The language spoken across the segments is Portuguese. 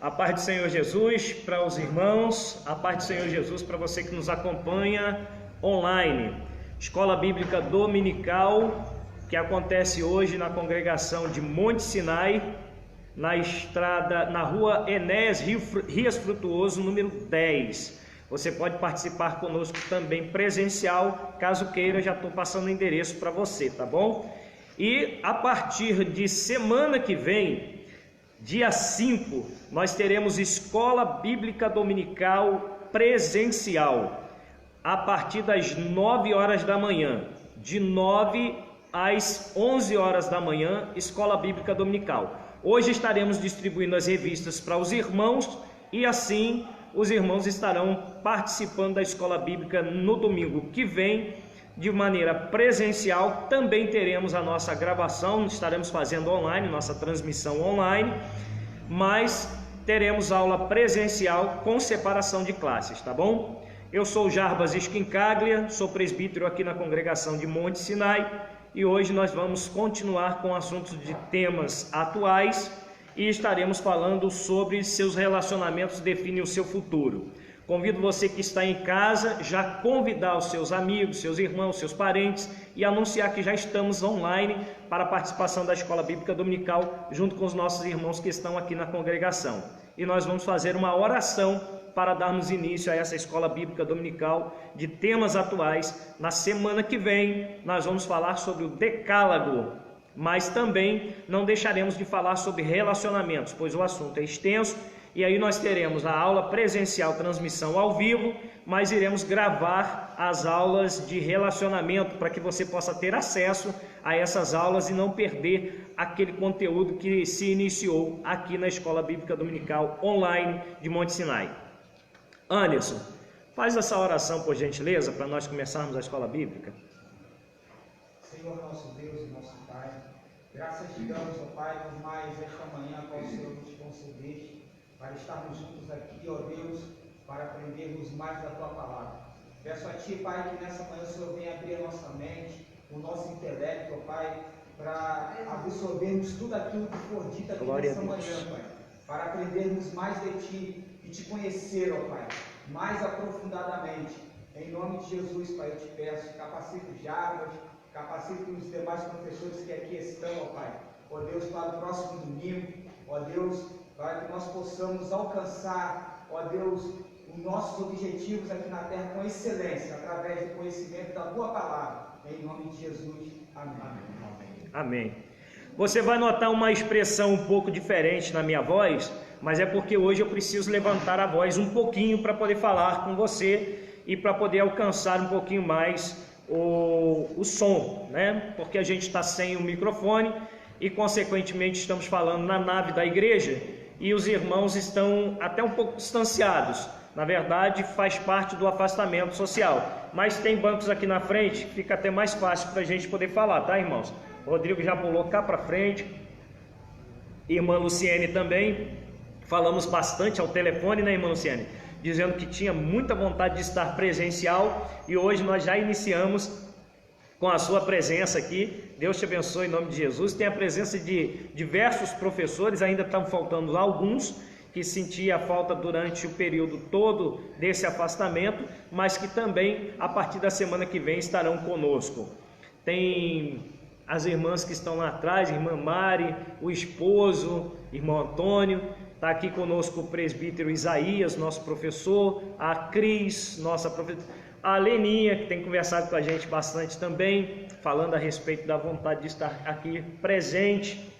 A paz do Senhor Jesus para os irmãos, a paz do Senhor Jesus para você que nos acompanha online. Escola Bíblica Dominical, que acontece hoje na congregação de Monte Sinai, na rua Enéas Rias Frutuoso, número 10. Você pode participar conosco também presencial, caso queira, já estou passando o endereço para você, tá bom? E a partir de semana que vem, dia 5, nós teremos Escola Bíblica Dominical presencial, a partir das 9 horas da manhã, de 9 às 11 horas da manhã, Escola Bíblica Dominical. Hoje estaremos distribuindo as revistas para os irmãos e assim os irmãos estarão participando da Escola Bíblica no domingo que vem, de maneira presencial. Também teremos a nossa gravação, estaremos fazendo online, nossa transmissão online, mas teremos aula presencial com separação de classes, tá bom? Eu sou Jarbas Esquincaglia, sou presbítero aqui na congregação de Monte Sinai e hoje nós vamos continuar com assuntos de temas atuais e estaremos falando sobre seus relacionamentos definem o seu futuro. Convido você que está em casa já convidar os seus amigos, seus irmãos, seus parentes e anunciar que já estamos online para a participação da Escola Bíblica Dominical junto com os nossos irmãos que estão aqui na congregação. E nós vamos fazer uma oração para darmos início a essa Escola Bíblica Dominical de temas atuais. Na semana que vem nós vamos falar sobre o Decálogo, mas também não deixaremos de falar sobre relacionamentos, pois o assunto é extenso. E aí nós teremos a aula presencial, transmissão ao vivo, mas iremos gravar as aulas de relacionamento para que você possa ter acesso a essas aulas e não perder aquele conteúdo que se iniciou aqui na Escola Bíblica Dominical online de Monte Sinai. Anderson, faz essa oração por gentileza para nós começarmos a Escola Bíblica. Senhor nosso Deus e nosso Pai, graças te damos, ó Pai, por mais esta manhã qual o Senhor nos concedeste, para estarmos juntos aqui, ó Deus, para aprendermos mais da Tua Palavra. Peço a Ti, Pai, que nessa manhã o Senhor venha abrir a nossa mente, o nosso intelecto, ó Pai, para absorvermos tudo aquilo que for dito aqui nessa manhã, Pai, para aprendermos mais de Ti e Te conhecer, ó Pai, mais aprofundadamente. Em nome de Jesus, Pai, eu Te peço, capacite os Jarbas, capacite os demais professores que aqui estão, ó Pai, ó Deus, para o próximo domingo, ó Deus, para que nós possamos alcançar, ó Deus, os nossos objetivos aqui na terra com excelência, através do conhecimento da Tua Palavra. Em nome de Jesus. Amém. Amém. Você vai notar uma expressão um pouco diferente na minha voz, mas é porque hoje eu preciso levantar a voz um pouquinho para poder falar com você e para poder alcançar um pouquinho mais o som, né? Porque a gente está sem o microfone e consequentemente estamos falando na nave da igreja e os irmãos estão até um pouco distanciados. Na verdade, faz parte do afastamento social, mas tem bancos aqui na frente, fica até mais fácil para a gente poder falar, tá, irmãos? O Rodrigo já pulou cá para frente, irmã Luciene também. Falamos bastante ao telefone, né, irmã Luciene? Dizendo que tinha muita vontade de estar presencial e hoje nós já iniciamos com a sua presença aqui. Deus te abençoe em nome de Jesus. Tem a presença de diversos professores, ainda estão faltando alguns que sentia a falta durante o período todo desse afastamento, mas que também a partir da semana que vem estarão conosco. Tem as irmãs que estão lá atrás, irmã Mari, o esposo, irmão Antônio. Está aqui conosco o presbítero Isaías, nosso professor, a Cris, nossa professora, a Leninha, que tem conversado com a gente bastante também, falando a respeito da vontade de estar aqui presente,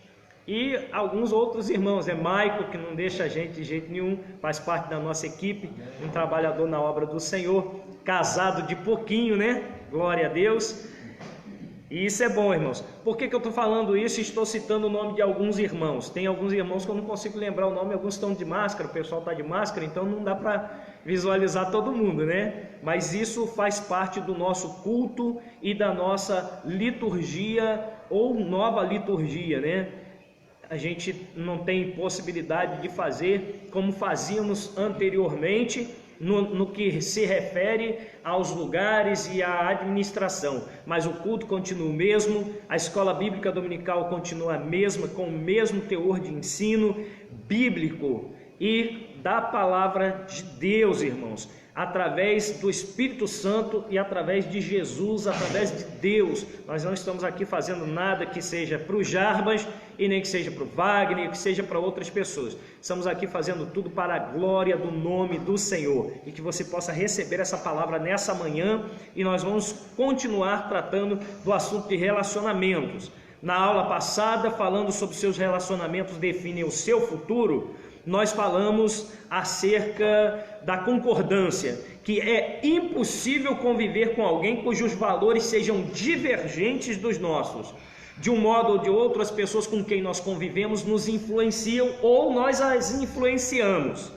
e alguns outros irmãos, Maico, que não deixa a gente de jeito nenhum, faz parte da nossa equipe, um trabalhador na obra do Senhor, casado de pouquinho, né? Glória a Deus. E isso é bom, irmãos. Por que eu estou falando isso? Estou citando o nome de alguns irmãos. Tem alguns irmãos que eu não consigo lembrar o nome, alguns estão de máscara, o pessoal está de máscara, então não dá para visualizar todo mundo, né? Mas isso faz parte do nosso culto e da nossa liturgia ou nova liturgia, né? A gente não tem possibilidade de fazer como fazíamos anteriormente, no que se refere aos lugares e à administração, mas o culto continua o mesmo, a escola bíblica dominical continua a mesma, com o mesmo teor de ensino bíblico e da palavra de Deus, irmãos, através do Espírito Santo e através de Jesus, através de Deus. Nós não estamos aqui fazendo nada que seja para o Jarbas e nem que seja para o Wagner, que seja para outras pessoas. Estamos aqui fazendo tudo para a glória do nome do Senhor, e que você possa receber essa palavra nessa manhã, e nós vamos continuar tratando do assunto de relacionamentos. Na aula passada, falando sobre seus relacionamentos definem o seu futuro, nós falamos acerca da concordância, que é impossível conviver com alguém cujos valores sejam divergentes dos nossos. De um modo ou de outro, as pessoas com quem nós convivemos nos influenciam ou nós as influenciamos.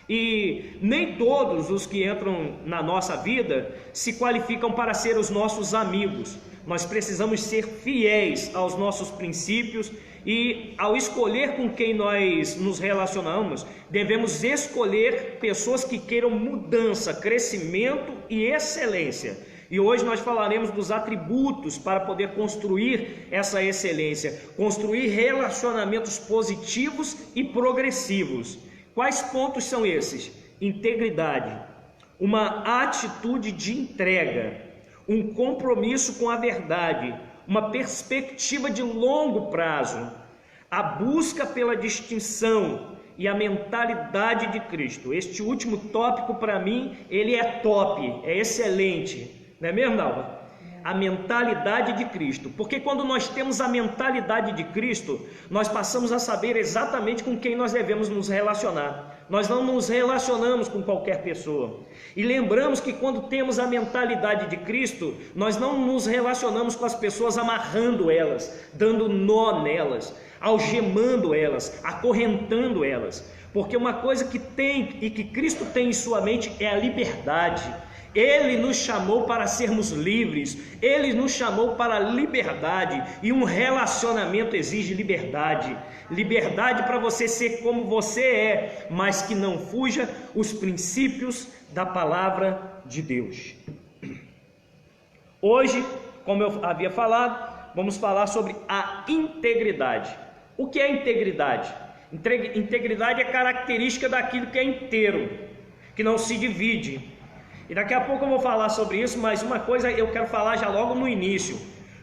E nem todos os que entram na nossa vida se qualificam para ser os nossos amigos. Nós precisamos ser fiéis aos nossos princípios e, ao escolher com quem nós nos relacionamos, devemos escolher pessoas que queiram mudança, crescimento e excelência. E hoje nós falaremos dos atributos para poder construir essa excelência, construir relacionamentos positivos e progressivos. Quais pontos são esses? Integridade, uma atitude de entrega, um compromisso com a verdade, uma perspectiva de longo prazo, a busca pela distinção e a mentalidade de Cristo. Este último tópico, para mim, ele é top, é excelente, não é mesmo, Nalva? A mentalidade de Cristo, porque quando nós temos a mentalidade de Cristo, nós passamos a saber exatamente com quem nós devemos nos relacionar. Nós não nos relacionamos com qualquer pessoa. E lembramos que quando temos a mentalidade de Cristo, nós não nos relacionamos com as pessoas amarrando elas, dando nó nelas, algemando elas, acorrentando elas. Porque uma coisa que tem e que Cristo tem em sua mente é a liberdade. Ele nos chamou para sermos livres, Ele nos chamou para a liberdade, e um relacionamento exige liberdade. Liberdade para você ser como você é, mas que não fuja os princípios da palavra de Deus. Hoje, como eu havia falado, vamos falar sobre a integridade. O que é integridade? Integridade é característica daquilo que é inteiro, que não se divide. E daqui a pouco eu vou falar sobre isso, mas uma coisa eu quero falar já logo no início.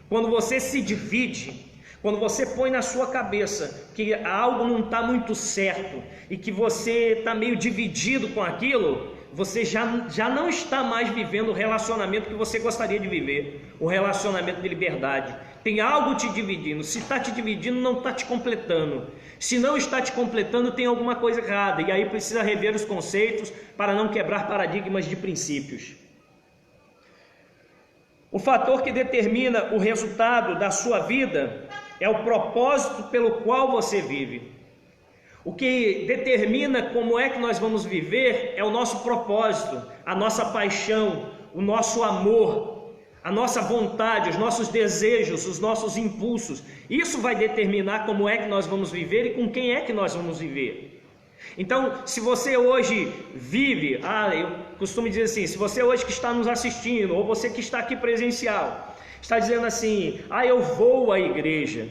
Quando você se divide, quando você põe na sua cabeça que algo não está muito certo e que você está meio dividido com aquilo, você já não está mais vivendo o relacionamento que você gostaria de viver, o relacionamento de liberdade. Tem algo te dividindo. Se está te dividindo, não está te completando. Se não está te completando, tem alguma coisa errada, e aí precisa rever os conceitos para não quebrar paradigmas de princípios. O fator que determina o resultado da sua vida é o propósito pelo qual você vive. O que determina como é que nós vamos viver é o nosso propósito, a nossa paixão, o nosso amor, a nossa vontade, os nossos desejos, os nossos impulsos. Isso vai determinar como é que nós vamos viver e com quem é que nós vamos viver. Então, se você hoje vive, eu costumo dizer assim, se você hoje que está nos assistindo, ou você que está aqui presencial, está dizendo assim, eu vou à igreja.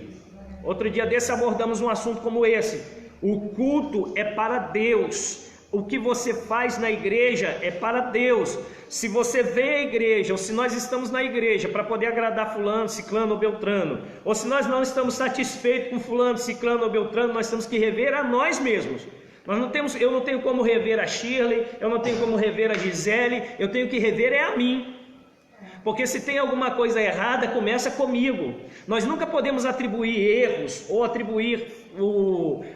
Outro dia desse abordamos um assunto como esse. O culto é para Deus. O que você faz na igreja é para Deus. Se você vem à igreja, ou se nós estamos na igreja para poder agradar fulano, ciclano ou beltrano, ou se nós não estamos satisfeitos com fulano, ciclano ou beltrano, nós temos que rever a nós mesmos. Eu não tenho como rever a Shirley, eu não tenho como rever a Gisele, eu tenho que rever a mim. Porque se tem alguma coisa errada, começa comigo. Nós nunca podemos atribuir erros ou atribuir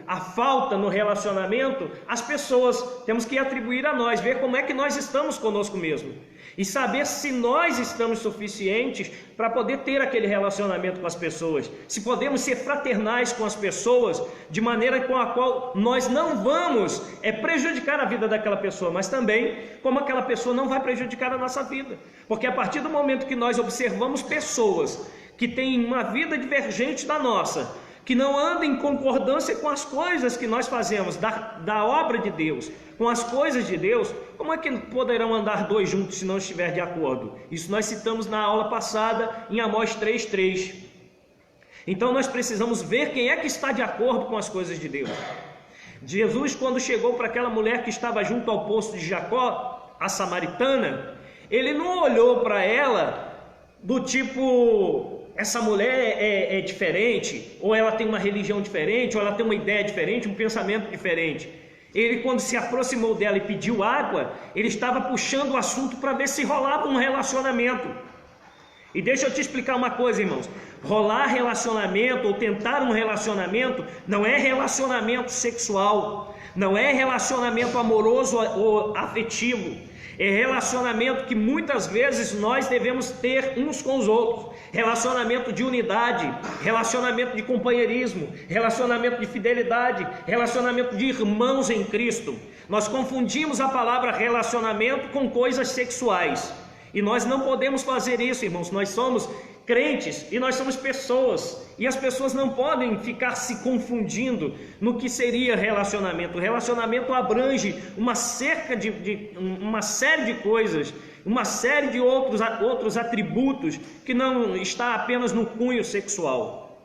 a falta no relacionamento às pessoas. Temos que atribuir a nós, ver como é que nós estamos conosco mesmo e saber se nós estamos suficientes para poder ter aquele relacionamento com as pessoas, se podemos ser fraternais com as pessoas de maneira com a qual nós não vamos prejudicar a vida daquela pessoa, mas também como aquela pessoa não vai prejudicar a nossa vida. Porque a partir do momento que nós observamos pessoas que têm uma vida divergente da nossa, que não andam em concordância com as coisas que nós fazemos, da obra de Deus, com as coisas de Deus, como é que poderão andar dois juntos se não estiver de acordo? Isso nós citamos na aula passada em Amós 3:3. Então nós precisamos ver quem é que está de acordo com as coisas de Deus. Jesus, quando chegou para aquela mulher que estava junto ao poço de Jacó, a samaritana, ele não olhou para ela do tipo, essa mulher é diferente, ou ela tem uma religião diferente, ou ela tem uma ideia diferente, um pensamento diferente. Ele, quando se aproximou dela e pediu água, ele estava puxando o assunto para ver se rolava um relacionamento. E deixa eu te explicar uma coisa, irmãos. Rolar relacionamento ou tentar um relacionamento não é relacionamento sexual, não é relacionamento amoroso ou afetivo. É relacionamento que muitas vezes nós devemos ter uns com os outros. Relacionamento de unidade, relacionamento de companheirismo, relacionamento de fidelidade, relacionamento de irmãos em Cristo. Nós confundimos a palavra relacionamento com coisas sexuais. E nós não podemos fazer isso, irmãos. Nós somos crentes e nós somos pessoas. E as pessoas não podem ficar se confundindo no que seria relacionamento. O relacionamento abrange uma série de coisas, uma série de outros atributos que não está apenas no cunho sexual.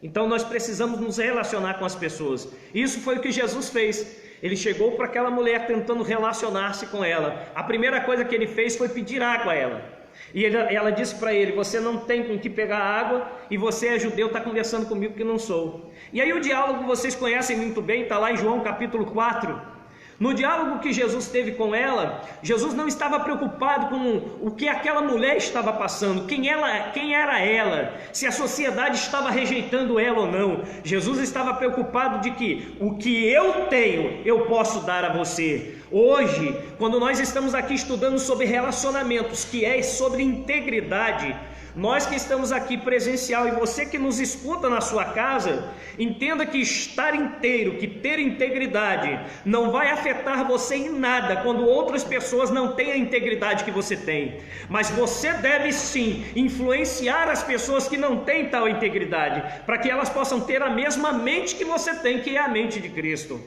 Então nós precisamos nos relacionar com as pessoas. Isso foi o que Jesus fez. Ele chegou para aquela mulher tentando relacionar-se com ela. A primeira coisa que ele fez foi pedir água a ela. E ela disse para ele: você não tem com que pegar água e você é judeu, está conversando comigo que não sou. E aí o diálogo vocês conhecem muito bem, está lá em João capítulo 4. No diálogo que Jesus teve com ela, Jesus não estava preocupado com o que aquela mulher estava passando, quem era ela, se a sociedade estava rejeitando ela ou não. Jesus estava preocupado de que o que eu tenho, eu posso dar a você. Hoje, quando nós estamos aqui estudando sobre relacionamentos, que é sobre integridade, nós que estamos aqui presencial e você que nos escuta na sua casa, entenda que estar inteiro, que ter integridade, não vai afetar você em nada quando outras pessoas não têm a integridade que você tem. Mas você deve sim influenciar as pessoas que não têm tal integridade, para que elas possam ter a mesma mente que você tem, que é a mente de Cristo.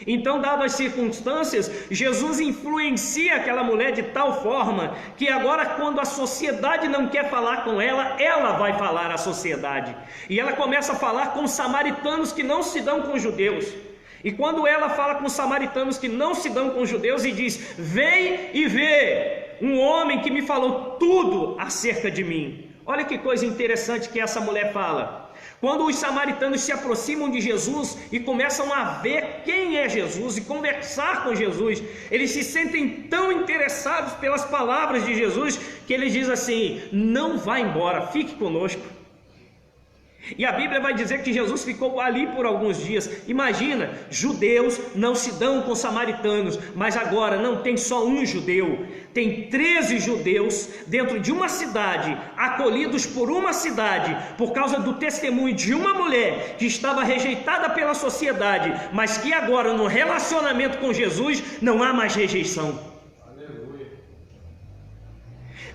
Então, dadas as circunstâncias, Jesus influencia aquela mulher de tal forma que agora, quando a sociedade não quer falar com ela, ela vai falar à sociedade. E ela começa a falar com os samaritanos que não se dão com os judeus. E quando ela fala com os samaritanos que não se dão com os judeus e diz: vem e vê um homem que me falou tudo acerca de mim. Olha que coisa interessante que essa mulher fala. Quando os samaritanos se aproximam de Jesus e começam a ver quem é Jesus e conversar com Jesus, eles se sentem tão interessados pelas palavras de Jesus que eles dizem assim: não vá embora, fique conosco. E a Bíblia vai dizer que Jesus ficou ali por alguns dias. Imagina, judeus não se dão com samaritanos, mas agora não tem só um judeu, tem 13 judeus dentro de uma cidade, acolhidos por uma cidade, por causa do testemunho de uma mulher que estava rejeitada pela sociedade, mas que agora no relacionamento com Jesus não há mais rejeição.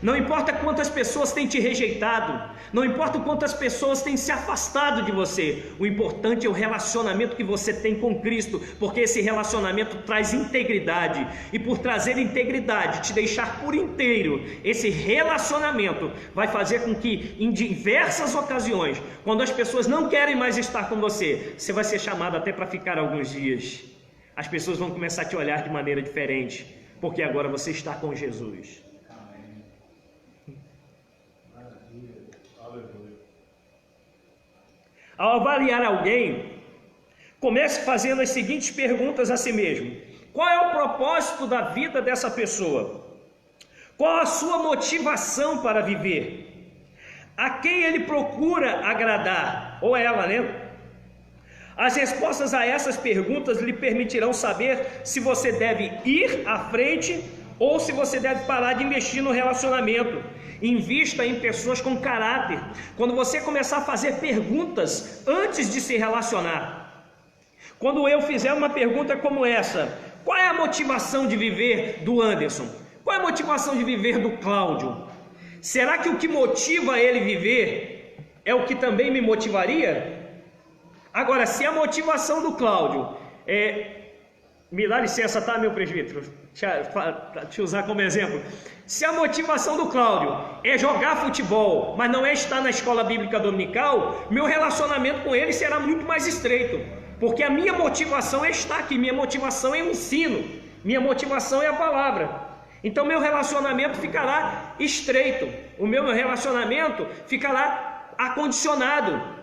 Não importa quantas pessoas têm te rejeitado, não importa quantas pessoas têm se afastado de você, o importante é o relacionamento que você tem com Cristo, porque esse relacionamento traz integridade, e por trazer integridade, te deixar por inteiro, esse relacionamento vai fazer com que em diversas ocasiões, quando as pessoas não querem mais estar com você, você vai ser chamado até para ficar alguns dias. As pessoas vão começar a te olhar de maneira diferente, porque agora você está com Jesus. Ao avaliar alguém, comece fazendo as seguintes perguntas a si mesmo: qual é o propósito da vida dessa pessoa? Qual a sua motivação para viver? A quem ele procura agradar? Ou ela, né? As respostas a essas perguntas lhe permitirão saber se você deve ir à frente ou se você deve parar de investir no relacionamento. Invista em pessoas com caráter. Quando você começar a fazer perguntas antes de se relacionar, quando eu fizer uma pergunta como essa: qual é a motivação de viver do Anderson? Qual é a motivação de viver do Cláudio? Será que o que motiva ele viver é o que também me motivaria? Agora, se a motivação do Cláudio me dá licença, tá, meu presbítero? Te usar como exemplo. Se a motivação do Cláudio é jogar futebol, mas não é estar na escola bíblica dominical, meu relacionamento com ele será muito mais estreito. porque a minha motivação é estar aqui, minha motivação é o ensino, minha motivação é a palavra. Então meu relacionamento ficará estreito, o meu relacionamento ficará acondicionado.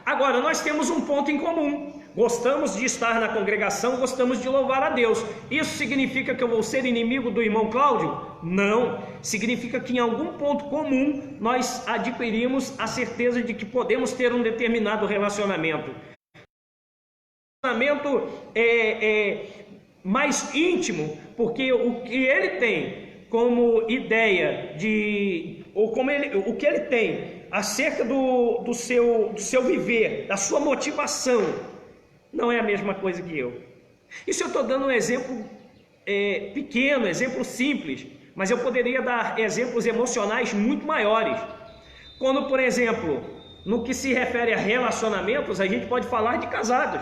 Agora, nós temos um ponto em comum: gostamos de estar na congregação, gostamos de louvar a Deus. Isso significa que eu vou ser inimigo do irmão Cláudio? Não, significa que em algum ponto comum nós adquirimos a certeza de que podemos ter um determinado relacionamento. Relacionamento mais íntimo, porque o que ele tem como ideia de, ou como o que ele tem acerca do seu viver, da sua motivação, não é a mesma coisa que eu. Isso eu estou dando um exemplo pequeno, exemplo simples, mas eu poderia dar exemplos emocionais muito maiores. Quando, por exemplo, no que se refere a relacionamentos, a gente pode falar de casados.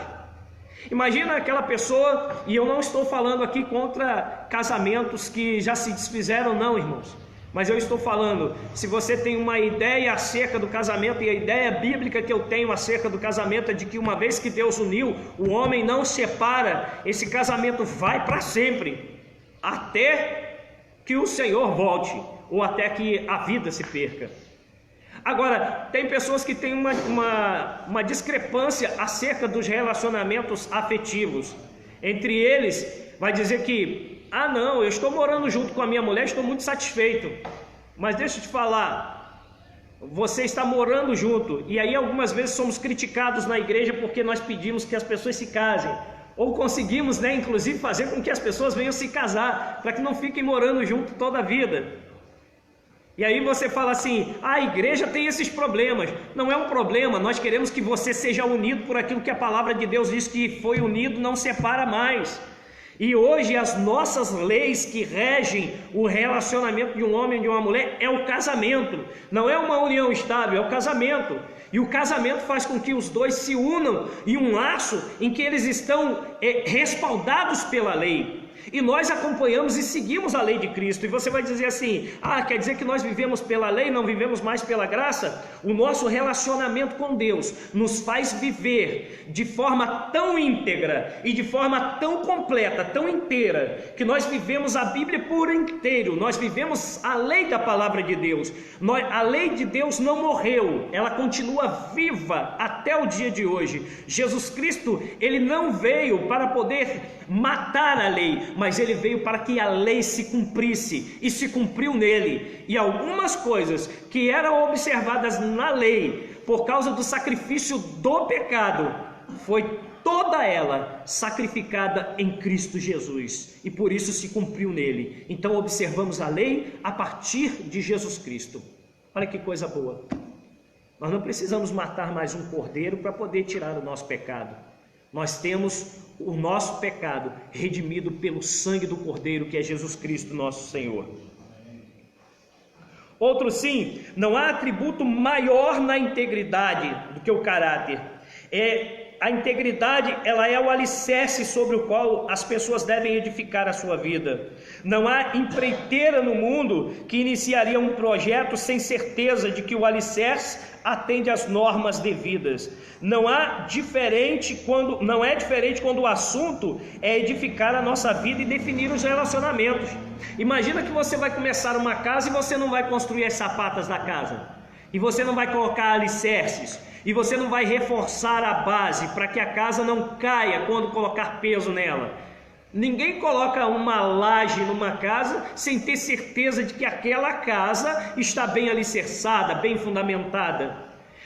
Imagina aquela pessoa, e eu não estou falando aqui contra casamentos que já se desfizeram, não, irmãos. Mas eu estou falando, se você tem uma ideia acerca do casamento, e a ideia bíblica que eu tenho acerca do casamento é de que uma vez que Deus uniu, o homem não separa, esse casamento vai para sempre, até que o Senhor volte, ou até que a vida se perca. Agora, tem pessoas que têm uma discrepância acerca dos relacionamentos afetivos. Entre eles, vai dizer que, não, eu estou morando junto com a minha mulher, estou muito satisfeito. Mas deixa eu te falar, você está morando junto, e aí algumas vezes somos criticados na igreja porque nós pedimos que as pessoas se casem. Ou conseguimos, inclusive, fazer com que as pessoas venham se casar, para que não fiquem morando junto toda a vida. E aí você fala assim, a igreja tem esses problemas. Não é um problema, nós queremos que você seja unido por aquilo que a palavra de Deus diz que foi unido, não separa mais. E hoje as nossas leis que regem o relacionamento de um homem e de uma mulher é o casamento. Não é uma união estável, é o casamento. E o casamento faz com que os dois se unam em um laço em que eles estão respaldados pela lei. E nós acompanhamos e seguimos a lei de Cristo. E você vai dizer assim, quer dizer que nós vivemos pela lei, não vivemos mais pela graça? O nosso relacionamento com Deus nos faz viver de forma tão íntegra e de forma tão completa, tão inteira, que nós vivemos a Bíblia por inteiro, nós vivemos a lei da palavra de Deus. A lei de Deus não morreu, ela continua viva até o dia de hoje. Jesus Cristo, ele não veio para poder matar a lei, mas ele veio para que a lei se cumprisse, e se cumpriu nele. E algumas coisas que eram observadas na lei por causa do sacrifício do pecado, foi toda ela sacrificada em Cristo Jesus, e por isso se cumpriu nele. Então observamos a lei a partir de Jesus Cristo. Olha que coisa boa. Nós não precisamos matar mais um cordeiro para poder tirar o nosso pecado. Nós temos o nosso pecado redimido pelo sangue do Cordeiro, que é Jesus Cristo, nosso Senhor. Outro sim, não há atributo maior na integridade do que o caráter. A integridade, ela é o alicerce sobre o qual as pessoas devem edificar a sua vida. Não há empreiteira no mundo que iniciaria um projeto sem certeza de que o alicerce atende às normas devidas. Não é diferente quando o assunto é edificar a nossa vida e definir os relacionamentos. Imagina que você vai começar uma casa e você não vai construir as sapatas da casa, e você não vai colocar alicerces, e você não vai reforçar a base para que a casa não caia quando colocar peso nela. Ninguém coloca uma laje numa casa sem ter certeza de que aquela casa está bem alicerçada, bem fundamentada.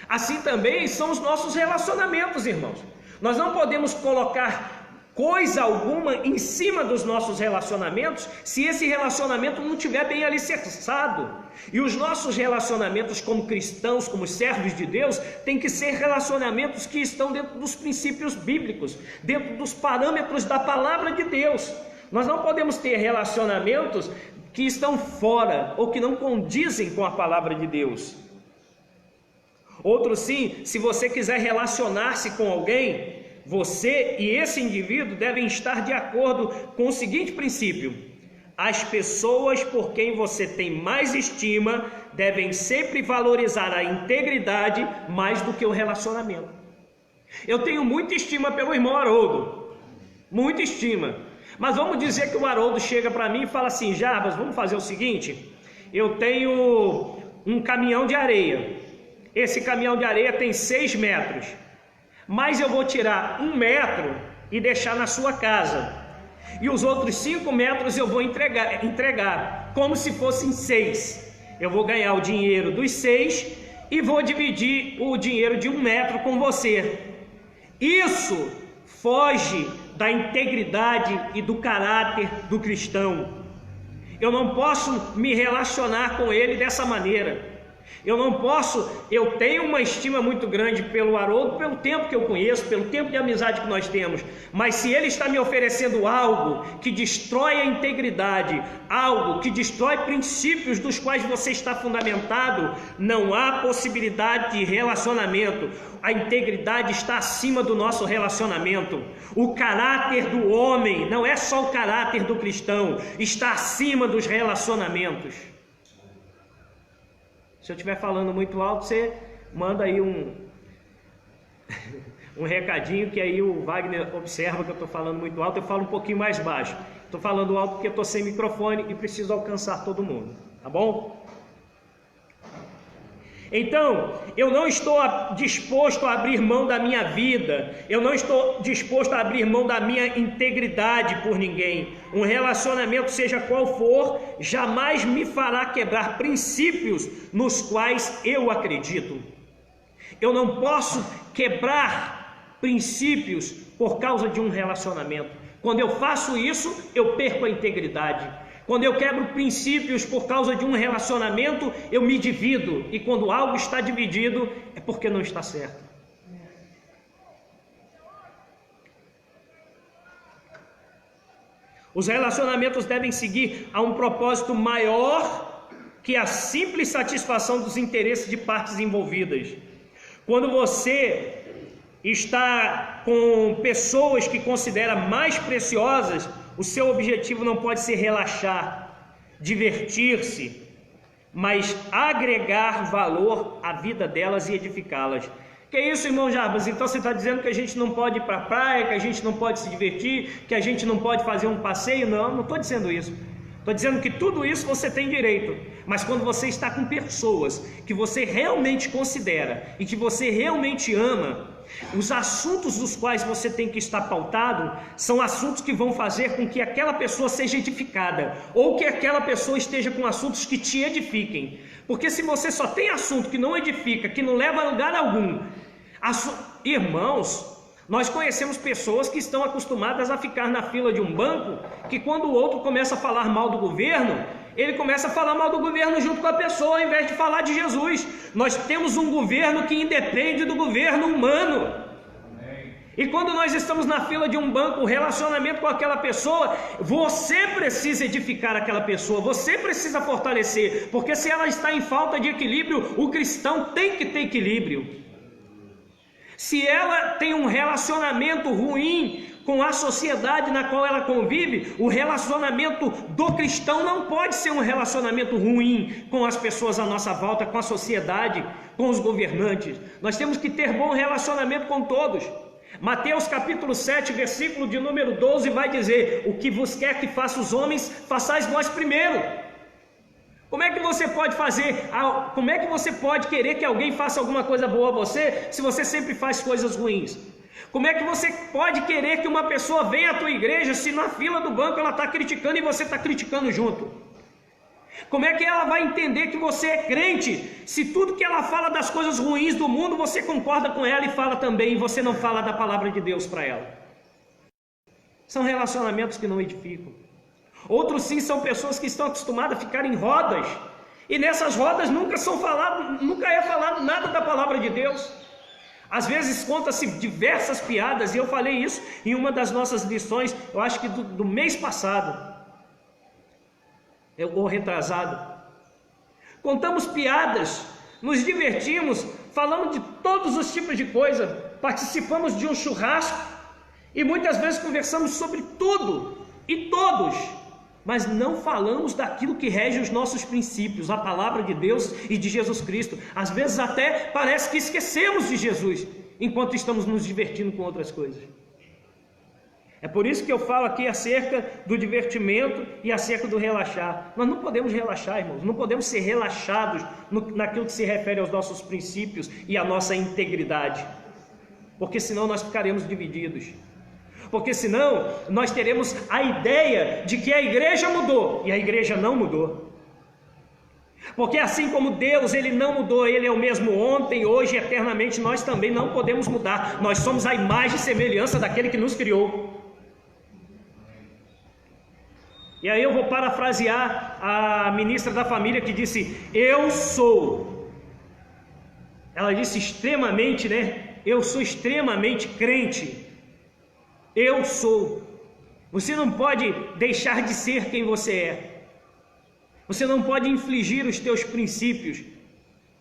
Assim também são os nossos relacionamentos, irmãos. Nós não podemos colocar coisa alguma em cima dos nossos relacionamentos se esse relacionamento não estiver bem alicerçado. E os nossos relacionamentos como cristãos, como servos de Deus, tem que ser relacionamentos que estão dentro dos princípios bíblicos, dentro dos parâmetros da palavra de Deus. Nós não podemos ter relacionamentos que estão fora ou que não condizem com a palavra de Deus. Outro sim, se você quiser relacionar-se com alguém, você e esse indivíduo devem estar de acordo com o seguinte princípio: as pessoas por quem você tem mais estima devem sempre valorizar a integridade mais do que o relacionamento. Eu tenho muita estima pelo irmão Haroldo, muita estima. Mas vamos dizer que o Haroldo chega para mim e fala assim: Jarbas, vamos fazer o seguinte, eu tenho um caminhão de areia, esse caminhão de areia tem 6 metros, mas eu vou tirar 1 metro e deixar na sua casa, e os outros 5 metros eu vou entregar como se fossem 6. Eu vou ganhar o dinheiro dos 6 e vou dividir o dinheiro de 1 metro com você. Isso foge da integridade e do caráter do cristão. Eu não posso me relacionar com ele dessa maneira. Eu tenho uma estima muito grande pelo Haroldo, pelo tempo que eu conheço, pelo tempo de amizade que nós temos, mas se ele está me oferecendo algo que destrói a integridade, algo que destrói princípios dos quais você está fundamentado, não há possibilidade de relacionamento. A integridade está acima do nosso relacionamento. O caráter do homem, não é só o caráter do cristão, está acima dos relacionamentos. Se eu estiver falando muito alto, você manda aí um recadinho, que aí o Wagner observa que eu estou falando muito alto. Eu falo um pouquinho mais baixo. Estou falando alto porque eu estou sem microfone e preciso alcançar todo mundo, tá bom? Então, eu não estou disposto a abrir mão da minha vida, eu não estou disposto a abrir mão da minha integridade por ninguém. Um relacionamento, seja qual for, jamais me fará quebrar princípios nos quais eu acredito. Eu não posso quebrar princípios por causa de um relacionamento. Quando eu faço isso, eu perco a integridade. Quando eu quebro princípios por causa de um relacionamento, eu me divido. E quando algo está dividido, é porque não está certo. Os relacionamentos devem seguir a um propósito maior que a simples satisfação dos interesses de partes envolvidas. Quando você está com pessoas que considera mais preciosas, o seu objetivo não pode ser relaxar, divertir-se, mas agregar valor à vida delas e edificá-las. Que é isso, irmão Jarbas? Então você está dizendo que a gente não pode ir para a praia, que a gente não pode se divertir, que a gente não pode fazer um passeio? Não estou dizendo isso. Estou dizendo que tudo isso você tem direito, mas quando você está com pessoas que você realmente considera e que você realmente ama, os assuntos dos quais você tem que estar pautado são assuntos que vão fazer com que aquela pessoa seja edificada, ou que aquela pessoa esteja com assuntos que te edifiquem. Porque se você só tem assunto que não edifica, que não leva a lugar algum, irmãos, nós conhecemos pessoas que estão acostumadas a ficar na fila de um banco, que quando o outro começa a falar mal do governo, ele começa a falar mal do governo junto com a pessoa, ao invés de falar de Jesus. Nós temos um governo que independe do governo humano. E quando nós estamos na fila de um banco, o relacionamento com aquela pessoa, você precisa edificar aquela pessoa, você precisa fortalecer, porque se ela está em falta de equilíbrio, o cristão tem que ter equilíbrio. Se ela tem um relacionamento ruim com a sociedade na qual ela convive, o relacionamento do cristão não pode ser um relacionamento ruim com as pessoas à nossa volta, com a sociedade, com os governantes. Nós temos que ter bom relacionamento com todos. Mateus capítulo 7, versículo de número 12 vai dizer: o que vos quer que faça os homens, façais vós primeiro. Como é que você pode como é que você pode querer que alguém faça alguma coisa boa a você, se você sempre faz coisas ruins? Como é que você pode querer que uma pessoa venha à tua igreja, se na fila do banco ela está criticando e você está criticando junto? Como é que ela vai entender que você é crente, se tudo que ela fala das coisas ruins do mundo, você concorda com ela e fala também, e você não fala da palavra de Deus para ela? São relacionamentos que não edificam. Outros sim são pessoas que estão acostumadas a ficar em rodas, e nessas rodas nunca é falado nada da palavra de Deus. Às vezes conta-se diversas piadas, e eu falei isso em uma das nossas lições, eu acho que do mês passado, ou retrasado. Contamos piadas, nos divertimos, falamos de todos os tipos de coisa, participamos de um churrasco, e muitas vezes conversamos sobre tudo e todos, mas não falamos daquilo que rege os nossos princípios, a palavra de Deus e de Jesus Cristo. Às vezes até parece que esquecemos de Jesus enquanto estamos nos divertindo com outras coisas. É por isso que eu falo aqui acerca do divertimento e acerca do relaxar. Nós não podemos relaxar, irmãos, não podemos ser relaxados naquilo que se refere aos nossos princípios e à nossa integridade, porque senão nós ficaremos divididos. Porque senão nós teremos a ideia de que a igreja mudou e a igreja não mudou. Porque assim como Deus, Ele não mudou, Ele é o mesmo ontem, hoje e eternamente, nós também não podemos mudar. Nós somos a imagem e semelhança daquele que nos criou. E aí eu vou parafrasear a ministra da família que disse: eu sou. Ela disse extremamente, né? Eu sou extremamente crente. Eu sou. Você não pode deixar de ser quem você é. Você não pode infligir os teus princípios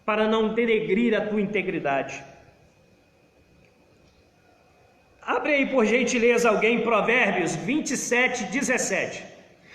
para não denegrir a tua integridade. Abre aí por gentileza alguém Provérbios 27, 17.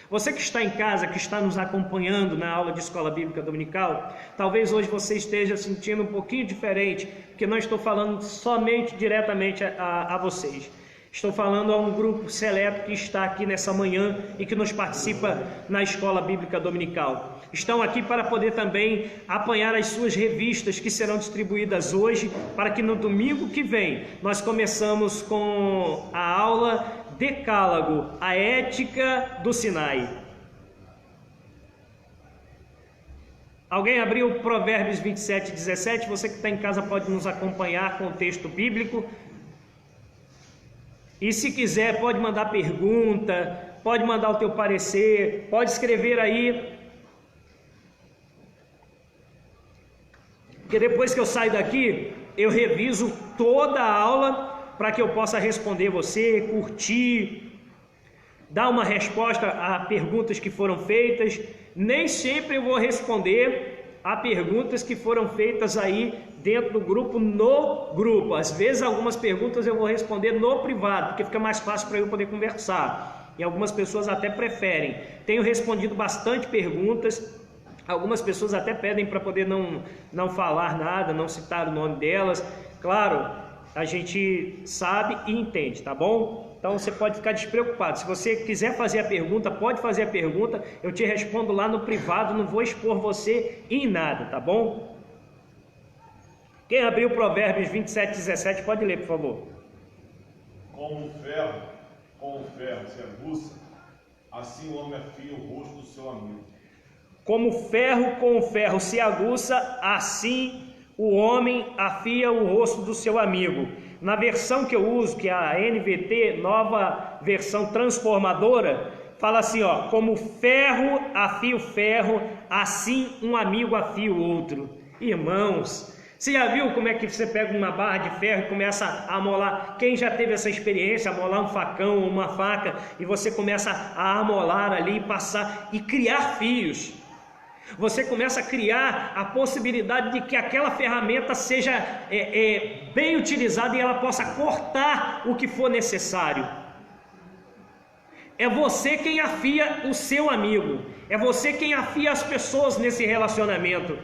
Você que está em casa, que está nos acompanhando na aula de Escola Bíblica Dominical, talvez hoje você esteja sentindo um pouquinho diferente, porque não estou falando somente diretamente a vocês. Estou falando a um grupo seleto que está aqui nessa manhã e que nos participa na Escola Bíblica Dominical. Estão aqui para poder também apanhar as suas revistas que serão distribuídas hoje, para que no domingo que vem nós começamos com a aula Decálogo, a ética do Sinai. Alguém abriu Provérbios 27, 17? Você que está em casa pode nos acompanhar com o texto bíblico. E se quiser, pode mandar pergunta, pode mandar o teu parecer, pode escrever aí. Porque depois que eu saio daqui, eu reviso toda a aula para que eu possa responder você, curtir, dar uma resposta a perguntas que foram feitas. Nem sempre eu vou responder a perguntas que foram feitas aí dentro do grupo, no grupo. Às vezes algumas perguntas eu vou responder no privado, porque fica mais fácil para eu poder conversar. E algumas pessoas até preferem. Tenho respondido bastante perguntas. Algumas pessoas até pedem para poder não falar nada, não citar o nome delas. Claro, a gente sabe e entende, tá bom? Então você pode ficar despreocupado. Se você quiser fazer a pergunta, pode fazer a pergunta. Eu te respondo lá no privado, não vou expor você em nada, tá bom? Quem abriu Provérbios 27, 17, pode ler, por favor. Com o ferro se aguça, assim o homem afia o rosto do seu amigo. Como ferro com o ferro se aguça, assim o homem afia o rosto do seu amigo. Na versão que eu uso, que é a NVT, nova versão transformadora, fala assim, ó: como ferro afia o ferro, assim um amigo afia o outro. Irmãos, você já viu como é que você pega uma barra de ferro e começa a amolar? Quem já teve essa experiência, amolar um facão ou uma faca, e você começa a amolar ali, passar e criar fios. Você começa a criar a possibilidade de que aquela ferramenta seja bem utilizada e ela possa cortar o que for necessário. É você quem afia o seu amigo, é você quem afia as pessoas nesse relacionamento.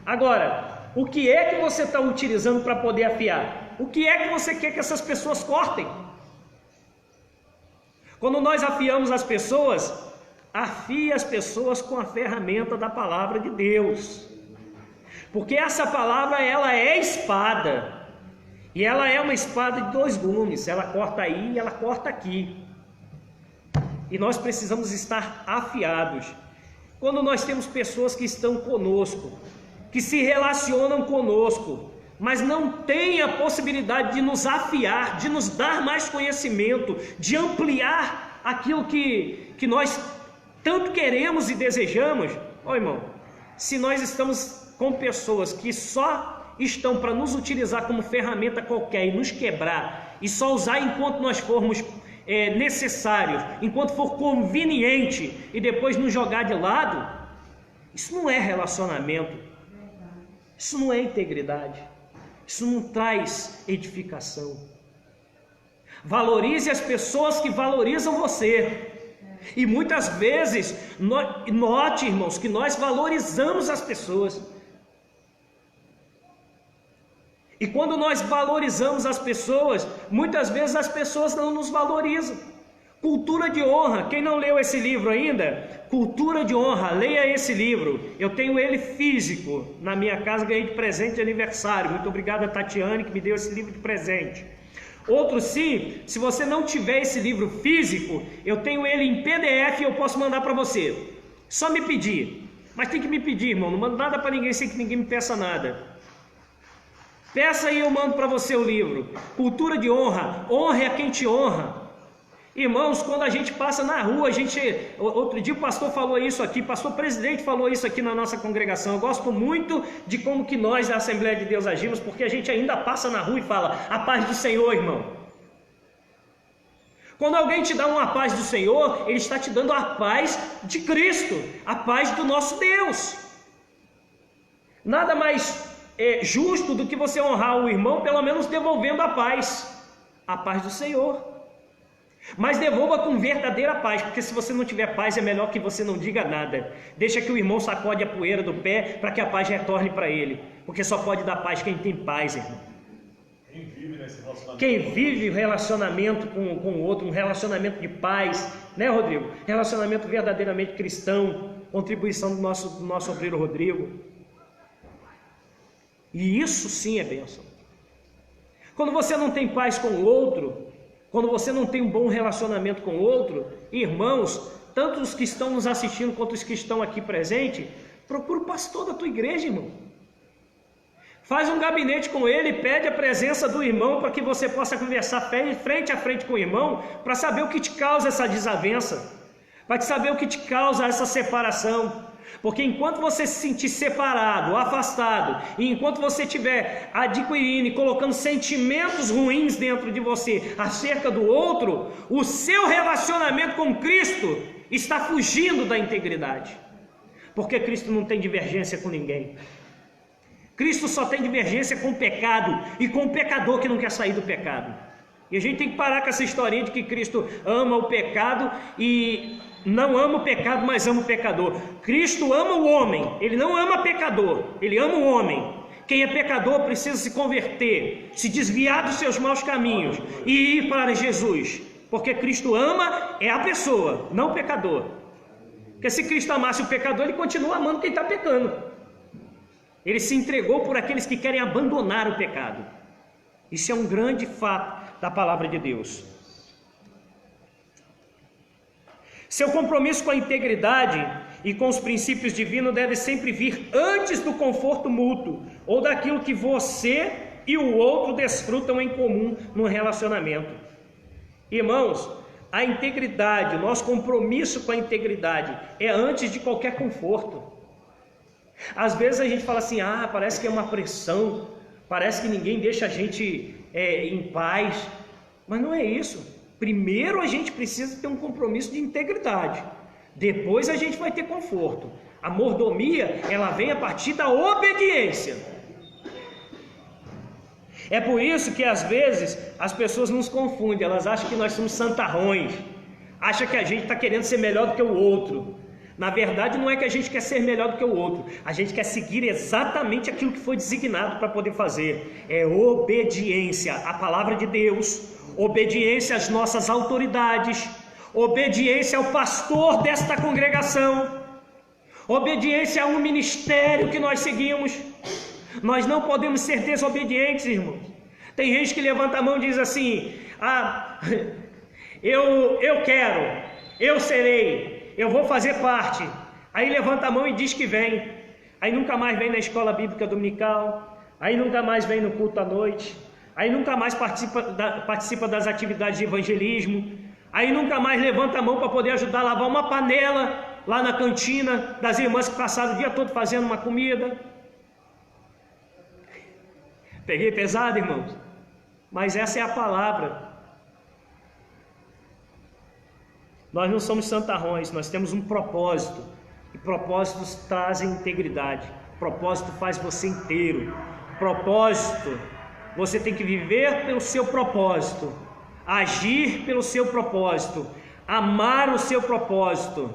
Agora, o que é que você está utilizando para poder afiar? O que é que você quer que essas pessoas cortem? Quando nós afiamos as pessoas, afie as pessoas com a ferramenta da palavra de Deus, porque essa palavra, ela é espada, e ela é uma espada de dois gumes, ela corta aí e ela corta aqui, e nós precisamos estar afiados. Quando nós temos pessoas que estão conosco, que se relacionam conosco, mas não têm a possibilidade de nos afiar, de nos dar mais conhecimento, de ampliar aquilo que nós tanto queremos e desejamos. Ó irmão, se nós estamos com pessoas que só estão para nos utilizar como ferramenta qualquer e nos quebrar, e só usar enquanto nós formos necessários, enquanto for conveniente, e depois nos jogar de lado, isso não é relacionamento, isso não é integridade, isso não traz edificação. Valorize as pessoas que valorizam você. E muitas vezes, note, irmãos, que nós valorizamos as pessoas. E quando nós valorizamos as pessoas, muitas vezes as pessoas não nos valorizam. Cultura de honra, quem não leu esse livro ainda? Cultura de honra, leia esse livro. Eu tenho ele físico na minha casa, ganhei de presente de aniversário. Muito obrigado a Tatiane que me deu esse livro de presente. Outro sim, se você não tiver esse livro físico, eu tenho ele em PDF e eu posso mandar para você. Só me pedir. Mas tem que me pedir, irmão, não mando nada para ninguém sem que ninguém me peça nada. Peça e eu mando para você o livro. Cultura de honra, honre a quem te honra. Irmãos, quando a gente passa na rua, outro dia o pastor falou isso aqui, pastor presidente falou isso aqui na nossa congregação. Eu gosto muito de como que nós da Assembleia de Deus agimos, porque a gente ainda passa na rua e fala, a paz do Senhor, irmão. Quando alguém te dá uma paz do Senhor, ele está te dando a paz de Cristo, a paz do nosso Deus. Nada mais justo do que você honrar o irmão, pelo menos devolvendo a paz do Senhor. Mas devolva com verdadeira paz, porque se você não tiver paz, é melhor que você não diga nada. Deixa que o irmão sacode a poeira do pé, para que a paz retorne para ele, porque só pode dar paz quem tem paz, irmão. Quem vive nesse relacionamento? Quem vive relacionamento com o outro, um relacionamento de paz, né, Rodrigo? Relacionamento verdadeiramente cristão, contribuição do nosso obreiro Rodrigo. E isso sim é bênção. Quando você não tem paz com o outro, quando você não tem um bom relacionamento com o outro, irmãos, tanto os que estão nos assistindo quanto os que estão aqui presentes, procura o pastor da tua igreja, irmão. Faz um gabinete com ele, pede a presença do irmão para que você possa conversar frente a frente com o irmão, para saber o que te causa essa desavença, para saber o que te causa essa separação. Porque enquanto você se sentir separado, afastado, e enquanto você estiver adquirindo e colocando sentimentos ruins dentro de você acerca do outro, o seu relacionamento com Cristo está fugindo da integridade. Porque Cristo não tem divergência com ninguém. Cristo só tem divergência com o pecado e com o pecador que não quer sair do pecado. E a gente tem que parar com essa historinha de que Cristo ama o pecado e não ama o pecado, mas ama o pecador. Cristo ama o homem, ele não ama o pecador, ele ama o homem. Quem é pecador precisa se converter, se desviar dos seus maus caminhos e ir para Jesus, porque Cristo ama a pessoa, não o pecador. Porque se Cristo amasse o pecador, ele continua amando quem está pecando. Ele se entregou por aqueles que querem abandonar o pecado. Isso é um grande fato da palavra de Deus. Seu compromisso com a integridade e com os princípios divinos deve sempre vir antes do conforto mútuo ou daquilo que você e o outro desfrutam em comum no relacionamento. Irmãos, a integridade, o nosso compromisso com a integridade é antes de qualquer conforto. Às vezes a gente fala assim, parece que é uma pressão, parece que ninguém deixa a gente em paz, mas não é isso. Primeiro a gente precisa ter um compromisso de integridade, depois a gente vai ter conforto. A mordomia, ela vem a partir da obediência. É por isso que às vezes as pessoas nos confundem, elas acham que nós somos santarrões, acham que a gente está querendo ser melhor do que o outro. Na verdade não é que a gente quer ser melhor do que o outro, a gente quer seguir exatamente aquilo que foi designado para poder fazer. É obediência à palavra de Deus, obediência às nossas autoridades, obediência ao pastor desta congregação, obediência a um ministério que nós seguimos. Nós não podemos ser desobedientes, irmãos. Tem gente que levanta a mão e diz assim, eu quero, eu serei, eu vou fazer parte. Aí levanta a mão e diz que vem. Aí nunca mais vem na escola bíblica dominical, aí nunca mais vem no culto à noite, aí nunca mais participa das atividades de evangelismo, aí nunca mais levanta a mão para poder ajudar a lavar uma panela lá na cantina das irmãs que passaram o dia todo fazendo uma comida. Peguei pesado, irmãos? Mas essa é a palavra. Nós não somos santarrões, nós temos um propósito. E propósitos trazem integridade. Propósito faz você inteiro. Propósito, você tem que viver pelo seu propósito, agir pelo seu propósito, amar o seu propósito,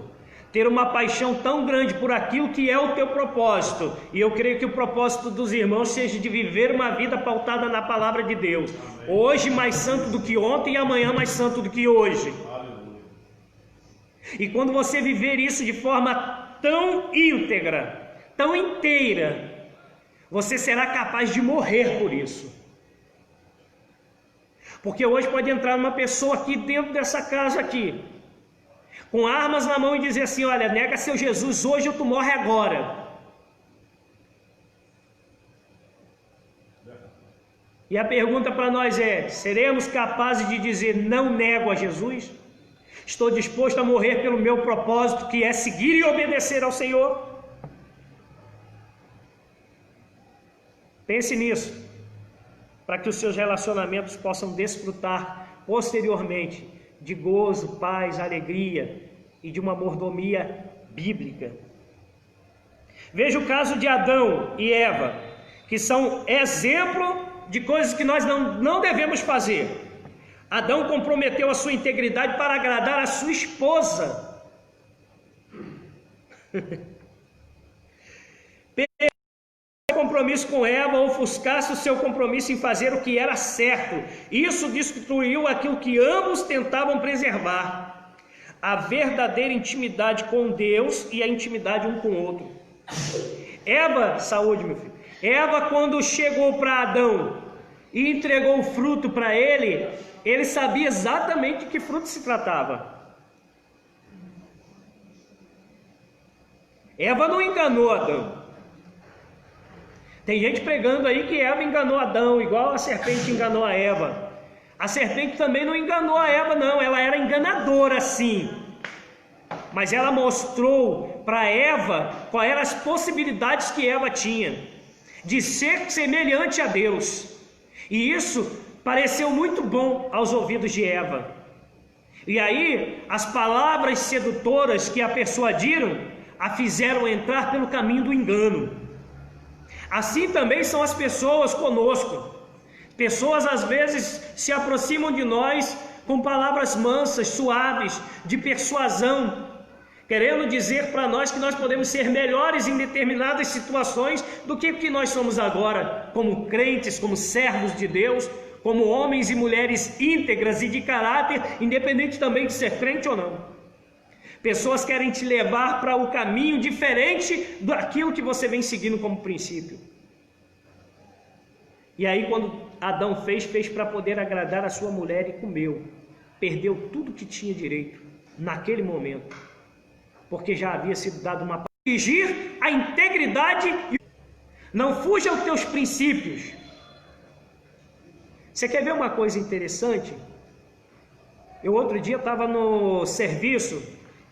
ter uma paixão tão grande por aquilo que é o teu propósito. E eu creio que o propósito dos irmãos seja de viver uma vida pautada na palavra de Deus. Hoje mais santo do que ontem e amanhã mais santo do que hoje. E quando você viver isso de forma tão íntegra, tão inteira, você será capaz de morrer por isso. Porque hoje pode entrar uma pessoa aqui dentro dessa casa aqui, com armas na mão e dizer assim: olha, nega seu Jesus hoje ou tu morre agora. E a pergunta para nós é: seremos capazes de dizer não nego a Jesus? Estou disposto a morrer pelo meu propósito, que é seguir e obedecer ao Senhor? Pense nisso, para que os seus relacionamentos possam desfrutar posteriormente de gozo, paz, alegria e de uma mordomia bíblica. Veja o caso de Adão e Eva, que são exemplo de coisas que nós não devemos fazer. Adão comprometeu a sua integridade para agradar a sua esposa. Compromisso com Eva, ofuscasse o seu compromisso em fazer o que era certo. Isso destruiu aquilo que ambos tentavam preservar: a verdadeira intimidade com Deus e a intimidade um com o outro. Eva, saúde meu filho, Eva quando chegou para Adão e entregou o fruto para ele sabia exatamente de que fruto se tratava. Eva não enganou Adão. Tem gente pregando aí que Eva enganou Adão, igual a serpente enganou a Eva. A serpente também não enganou a Eva, não. Ela era enganadora, sim. Mas ela mostrou para Eva quais eram as possibilidades que Eva tinha de ser semelhante a Deus. E isso pareceu muito bom aos ouvidos de Eva. E aí, as palavras sedutoras que a persuadiram, a fizeram entrar pelo caminho do engano. Assim também são as pessoas conosco. Pessoas às vezes se aproximam de nós com palavras mansas, suaves, de persuasão, querendo dizer para nós que nós podemos ser melhores em determinadas situações do que o que nós somos agora, como crentes, como servos de Deus, como homens e mulheres íntegras e de caráter, independente também de ser crente ou não. Pessoas querem te levar para o caminho diferente daquilo que você vem seguindo como princípio. E aí quando Adão fez para poder agradar a sua mulher e comeu. Perdeu tudo que tinha direito naquele momento, porque já havia sido dado uma... Dirigir a integridade. Não fuja aos teus princípios. Você quer ver uma coisa interessante? Eu outro dia estava no serviço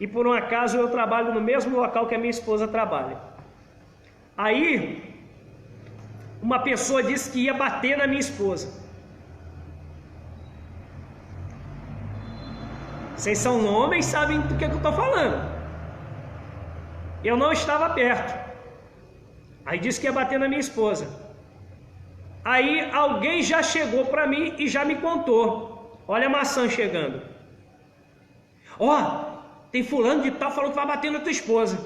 e por um acaso eu trabalho no mesmo local que a minha esposa trabalha. Aí uma pessoa disse que ia bater na minha esposa. Vocês são homens, sabem do que eu estou falando. Eu não estava perto. Aí disse que ia bater na minha esposa. Aí alguém já chegou para mim e já me contou. Olha a maçã chegando. Ó, tem fulano de tal falou que vai bater na tua esposa.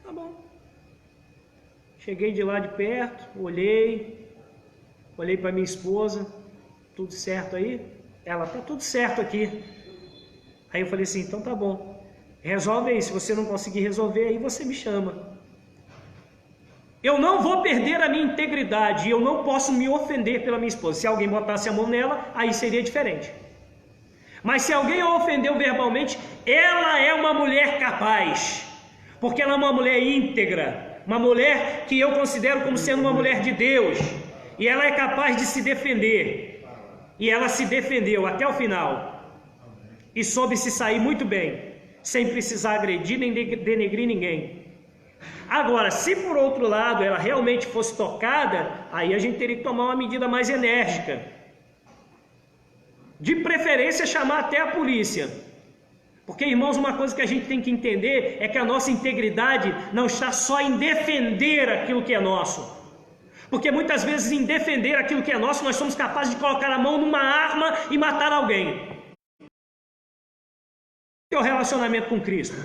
Tá bom. Cheguei de lá de perto, olhei para minha esposa. Tudo certo aí? Ela, tá tudo certo aqui. Aí eu falei assim, então tá bom. Resolve aí, se você não conseguir resolver, aí você me chama. Eu não vou perder a minha integridade, eu não posso me ofender pela minha esposa. Se alguém botasse a mão nela, aí seria diferente. Mas se alguém a ofendeu verbalmente, ela é uma mulher capaz, porque ela é uma mulher íntegra, uma mulher que eu considero como sendo uma mulher de Deus, e ela é capaz de se defender. E ela se defendeu até o final, e soube se sair muito bem, sem precisar agredir nem denegrir ninguém. Agora, se por outro lado ela realmente fosse tocada, aí a gente teria que tomar uma medida mais enérgica. De preferência chamar até a polícia. Porque, irmãos, uma coisa que a gente tem que entender é que a nossa integridade não está só em defender aquilo que é nosso. Porque muitas vezes em defender aquilo que é nosso, nós somos capazes de colocar a mão numa arma e matar alguém. o relacionamento com Cristo.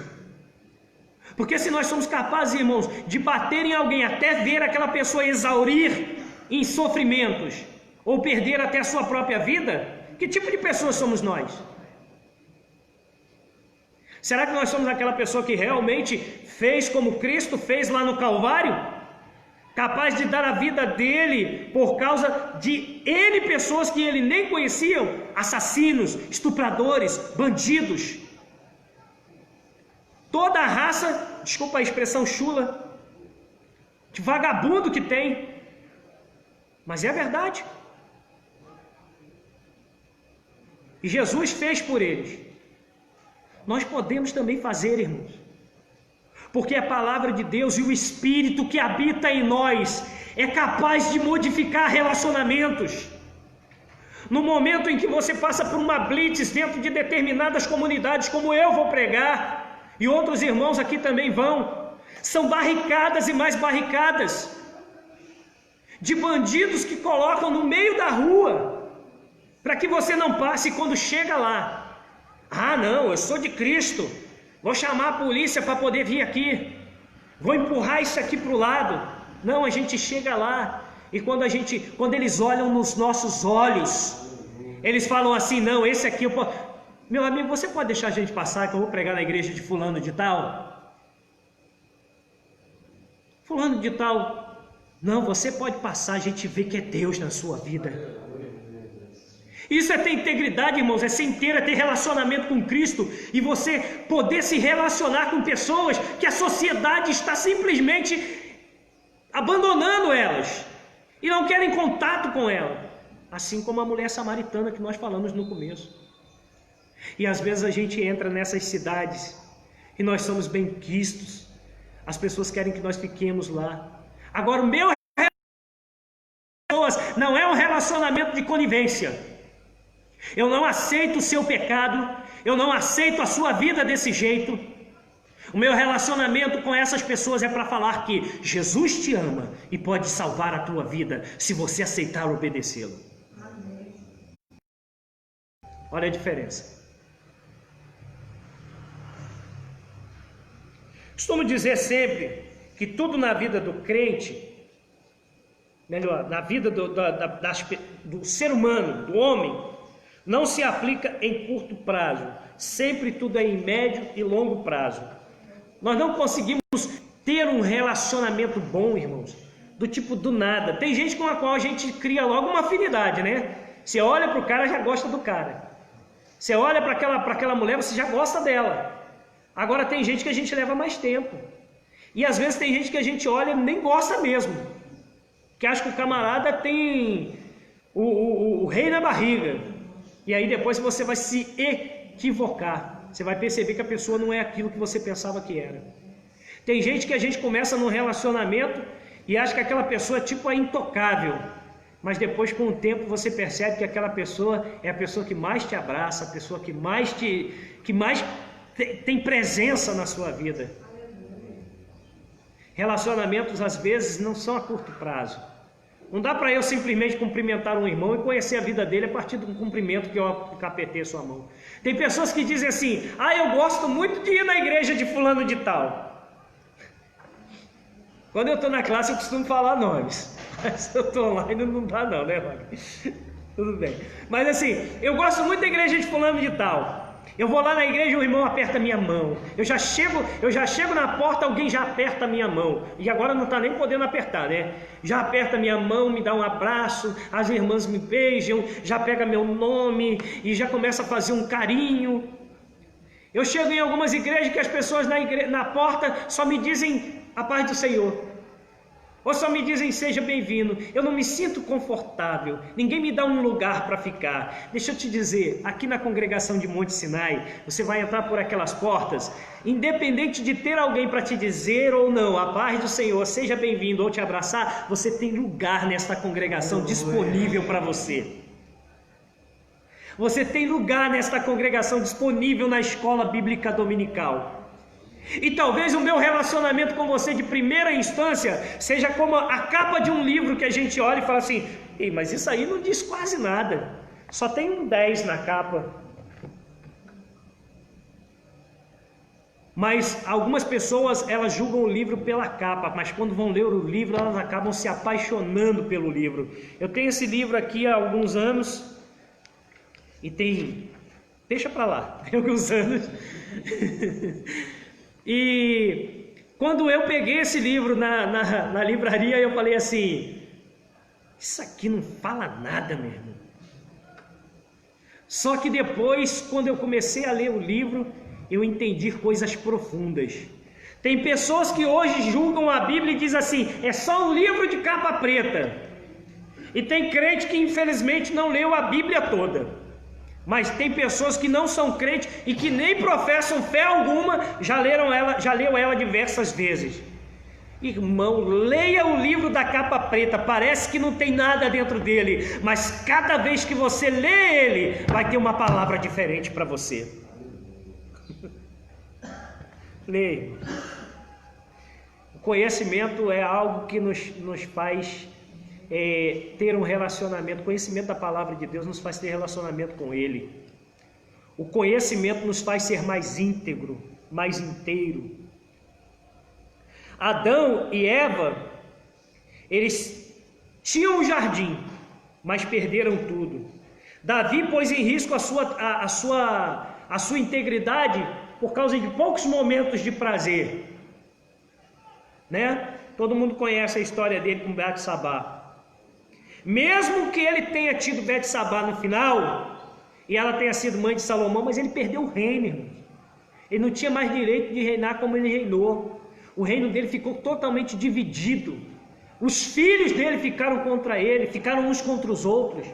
Porque se nós somos capazes, irmãos, de bater em alguém até ver aquela pessoa exaurir em sofrimentos, ou perder até a sua própria vida, que tipo de pessoas somos nós? Será que nós somos aquela pessoa que realmente fez como Cristo fez lá no Calvário? Capaz de dar a vida dele por causa de N pessoas que ele nem conhecia, assassinos, estupradores, bandidos, toda a raça, desculpa a expressão chula, de vagabundo que tem, mas é a verdade. E Jesus fez por eles. Nós podemos também fazer, irmãos, porque a palavra de Deus e o Espírito que habita em nós é capaz de modificar relacionamentos. No momento em que você passa por uma blitz dentro de determinadas comunidades, como eu vou pregar, e outros irmãos aqui também vão, são barricadas e mais barricadas, de bandidos que colocam no meio da rua, para que você não passe. Quando chega lá, ah não, eu sou de Cristo, vou chamar a polícia para poder vir aqui, vou empurrar isso aqui para o lado. Não, a gente chega lá, e quando eles olham nos nossos olhos, eles falam assim: não, esse aqui eu posso... Meu amigo, você pode deixar a gente passar que eu vou pregar na igreja de fulano de tal? Fulano de tal, não, você pode passar, a gente vê que é Deus na sua vida. Isso é ter integridade, irmãos, é ser inteiro, é ter relacionamento com Cristo, e você poder se relacionar com pessoas que a sociedade está simplesmente abandonando elas, e não querem contato com ela, assim como a mulher samaritana que nós falamos no começo. E às vezes a gente entra nessas cidades, e nós somos bem-quistos, as pessoas querem que nós fiquemos lá. Agora o meu relacionamento não é um relacionamento de conivência. Eu não aceito o seu pecado, eu não aceito a sua vida desse jeito. O meu relacionamento com essas pessoas é para falar que Jesus te ama e pode salvar a tua vida se você aceitar obedecê-lo. Olha a diferença. Costumo dizer sempre que tudo na vida do crente, melhor, na vida do ser humano, do homem, não se aplica em curto prazo, sempre tudo é em médio e longo prazo. Nós não conseguimos ter um relacionamento bom, irmãos, do tipo do nada. Tem gente com a qual a gente cria logo uma afinidade, né? Você olha para o cara, já gosta do cara. Você olha para aquela mulher, você já gosta dela. Agora tem gente que a gente leva mais tempo. E às vezes tem gente que a gente olha e nem gosta mesmo, que acha que o camarada tem o rei na barriga. E aí depois você vai se equivocar. Você vai perceber que a pessoa não é aquilo que você pensava que era. Tem gente que a gente começa num relacionamento e acha que aquela pessoa é tipo a intocável. Mas depois, com o tempo, você percebe que aquela pessoa é a pessoa que mais te abraça, a pessoa que mais tem presença na sua vida. Relacionamentos às vezes não são a curto prazo. Não dá para eu simplesmente cumprimentar um irmão e conhecer a vida dele a partir de um cumprimento que eu capetei a sua mão. Tem pessoas que dizem assim: ah, eu gosto muito de ir na igreja de fulano de tal. Quando eu estou na classe eu costumo falar nomes, mas se eu estou online não dá não, né, Rony? Tudo bem. Mas assim, eu gosto muito da igreja de fulano de tal. Eu vou lá na igreja e o irmão aperta a minha mão. Eu já chego na porta, alguém já aperta a minha mão. E agora não está nem podendo apertar, né? Já aperta a minha mão, me dá um abraço, as irmãs me beijam, já pega meu nome e já começa a fazer um carinho. Eu chego em algumas igrejas que as pessoas na porta só me dizem a paz do Senhor. Ou só me dizem seja bem-vindo. Eu não me sinto confortável, ninguém me dá um lugar para ficar. Deixa eu te dizer, aqui na congregação de Monte Sinai, você vai entrar por aquelas portas, independente de ter alguém para te dizer ou não, a paz do Senhor, seja bem-vindo ou te abraçar, você tem lugar nesta congregação disponível para você. Você tem lugar nesta congregação disponível na escola bíblica dominical. E talvez o meu relacionamento com você de primeira instância seja como a capa de um livro que a gente olha e fala assim: ei, mas isso aí não diz quase nada, só tem um 10 na capa. Mas algumas pessoas, elas julgam o livro pela capa, mas quando vão ler o livro, elas acabam se apaixonando pelo livro. Eu tenho esse livro aqui há alguns anos, e tem... deixa para lá, tem alguns anos. E quando eu peguei esse livro na livraria, eu falei assim, isso aqui não fala nada, meu irmão. Só que depois, quando eu comecei a ler o livro, eu entendi coisas profundas. Tem pessoas que hoje julgam a Bíblia e dizem assim, é só um livro de capa preta. E tem crente que infelizmente não leu a Bíblia toda. Mas tem pessoas que não são crentes e que nem professam fé alguma, já leu ela diversas vezes. Irmão, leia o livro da capa preta, parece que não tem nada dentro dele, mas cada vez que você lê ele, vai ter uma palavra diferente para você. Leia. O conhecimento é algo que nos faz ter um relacionamento. O conhecimento da palavra de Deus nos faz ter relacionamento com Ele. O conhecimento nos faz ser mais íntegro, mais inteiro. Adão e Eva, eles tinham um jardim, mas perderam tudo. Davi pôs em risco a sua integridade por causa de poucos momentos de prazer, né? Todo mundo conhece a história dele com Betsabá. Mesmo que ele tenha tido Betsabá no final, e ela tenha sido mãe de Salomão, mas ele perdeu o reino, irmão. Ele não tinha mais direito de reinar como ele reinou. O reino dele ficou totalmente dividido. Os filhos dele ficaram contra ele, ficaram uns contra os outros.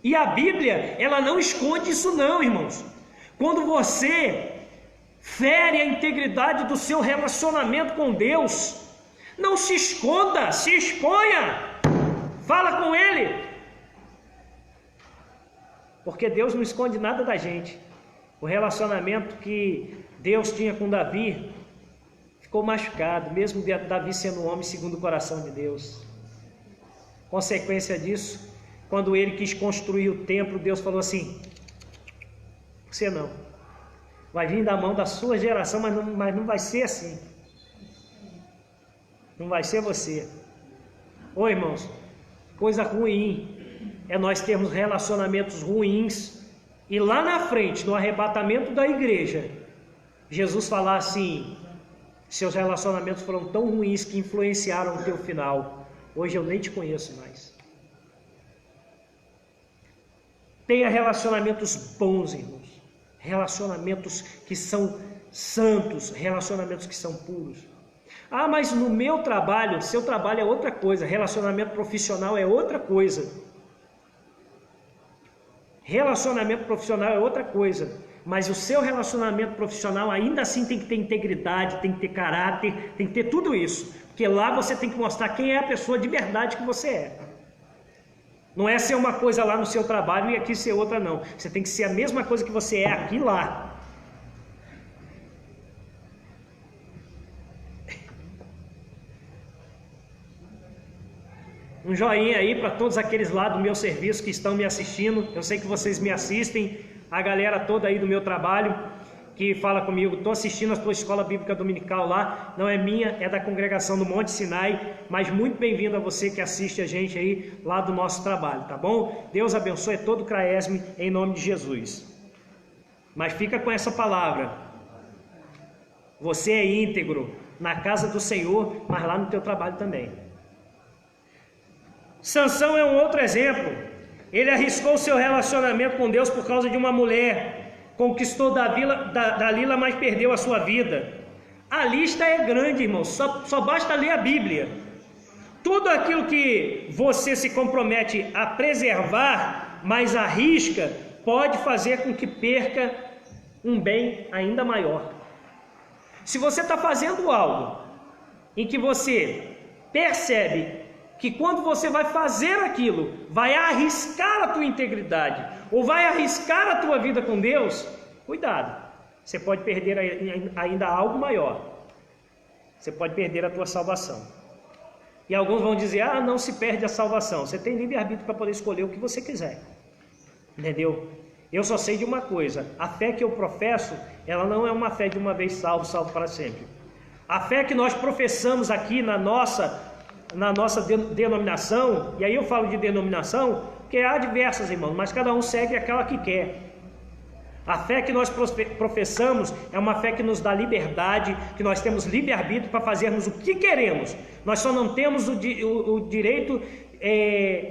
E a Bíblia, ela não esconde isso não, irmãos. Quando você fere a integridade do seu relacionamento com Deus, não se esconda, se exponha. Fala com Ele. Porque Deus não esconde nada da gente. O relacionamento que Deus tinha com Davi ficou machucado, mesmo Davi sendo um homem segundo o coração de Deus. Consequência disso, quando ele quis construir o templo, Deus falou assim, você não, vai vir da mão da sua geração, mas não vai ser assim, não vai ser você. Ô irmãos, coisa ruim é nós termos relacionamentos ruins e lá na frente, no arrebatamento da igreja, Jesus falar assim, seus relacionamentos foram tão ruins que influenciaram o teu final. Hoje eu nem te conheço mais. Tenha relacionamentos bons, irmãos. Relacionamentos que são santos, relacionamentos que são puros. Ah, mas no meu trabalho, seu trabalho é outra coisa, relacionamento profissional é outra coisa. Relacionamento profissional é outra coisa. Mas o seu relacionamento profissional ainda assim tem que ter integridade, tem que ter caráter, tem que ter tudo isso. Porque lá você tem que mostrar quem é a pessoa de verdade que você é. Não é ser uma coisa lá no seu trabalho e aqui ser outra não. Você tem que ser a mesma coisa que você é aqui e lá. Um joinha aí para todos aqueles lá do meu serviço que estão me assistindo. Eu sei que vocês me assistem. A galera toda aí do meu trabalho que fala comigo, estou assistindo a tua escola bíblica dominical lá, não é minha, é da congregação do Monte Sinai, mas muito bem-vindo a você que assiste a gente aí lá do nosso trabalho, tá bom? Deus abençoe todo o Craesme em nome de Jesus. Mas fica com essa palavra, você é íntegro na casa do Senhor, mas lá no teu trabalho também. Sansão é um outro exemplo. Ele arriscou seu relacionamento com Deus por causa de uma mulher, conquistou Dalila, mas perdeu a sua vida. A lista é grande, irmão, só basta ler a Bíblia. Tudo aquilo que você se compromete a preservar, mas arrisca, pode fazer com que perca um bem ainda maior. Se você está fazendo algo em que você percebe que quando você vai fazer aquilo, vai arriscar a tua integridade, ou vai arriscar a tua vida com Deus, cuidado, você pode perder ainda algo maior, você pode perder a tua salvação. E alguns vão dizer, ah, não se perde a salvação, você tem livre-arbítrio para poder escolher o que você quiser, entendeu? Eu só sei de uma coisa: a fé que eu professo, ela não é uma fé de uma vez salvo, salvo para sempre. A fé que nós professamos aqui na nossa denominação, e aí eu falo de denominação, porque há diversas, irmãos, mas cada um segue aquela que quer. A fé que nós professamos é uma fé que nos dá liberdade, que nós temos livre-arbítrio para fazermos o que queremos. Nós só não temos o direito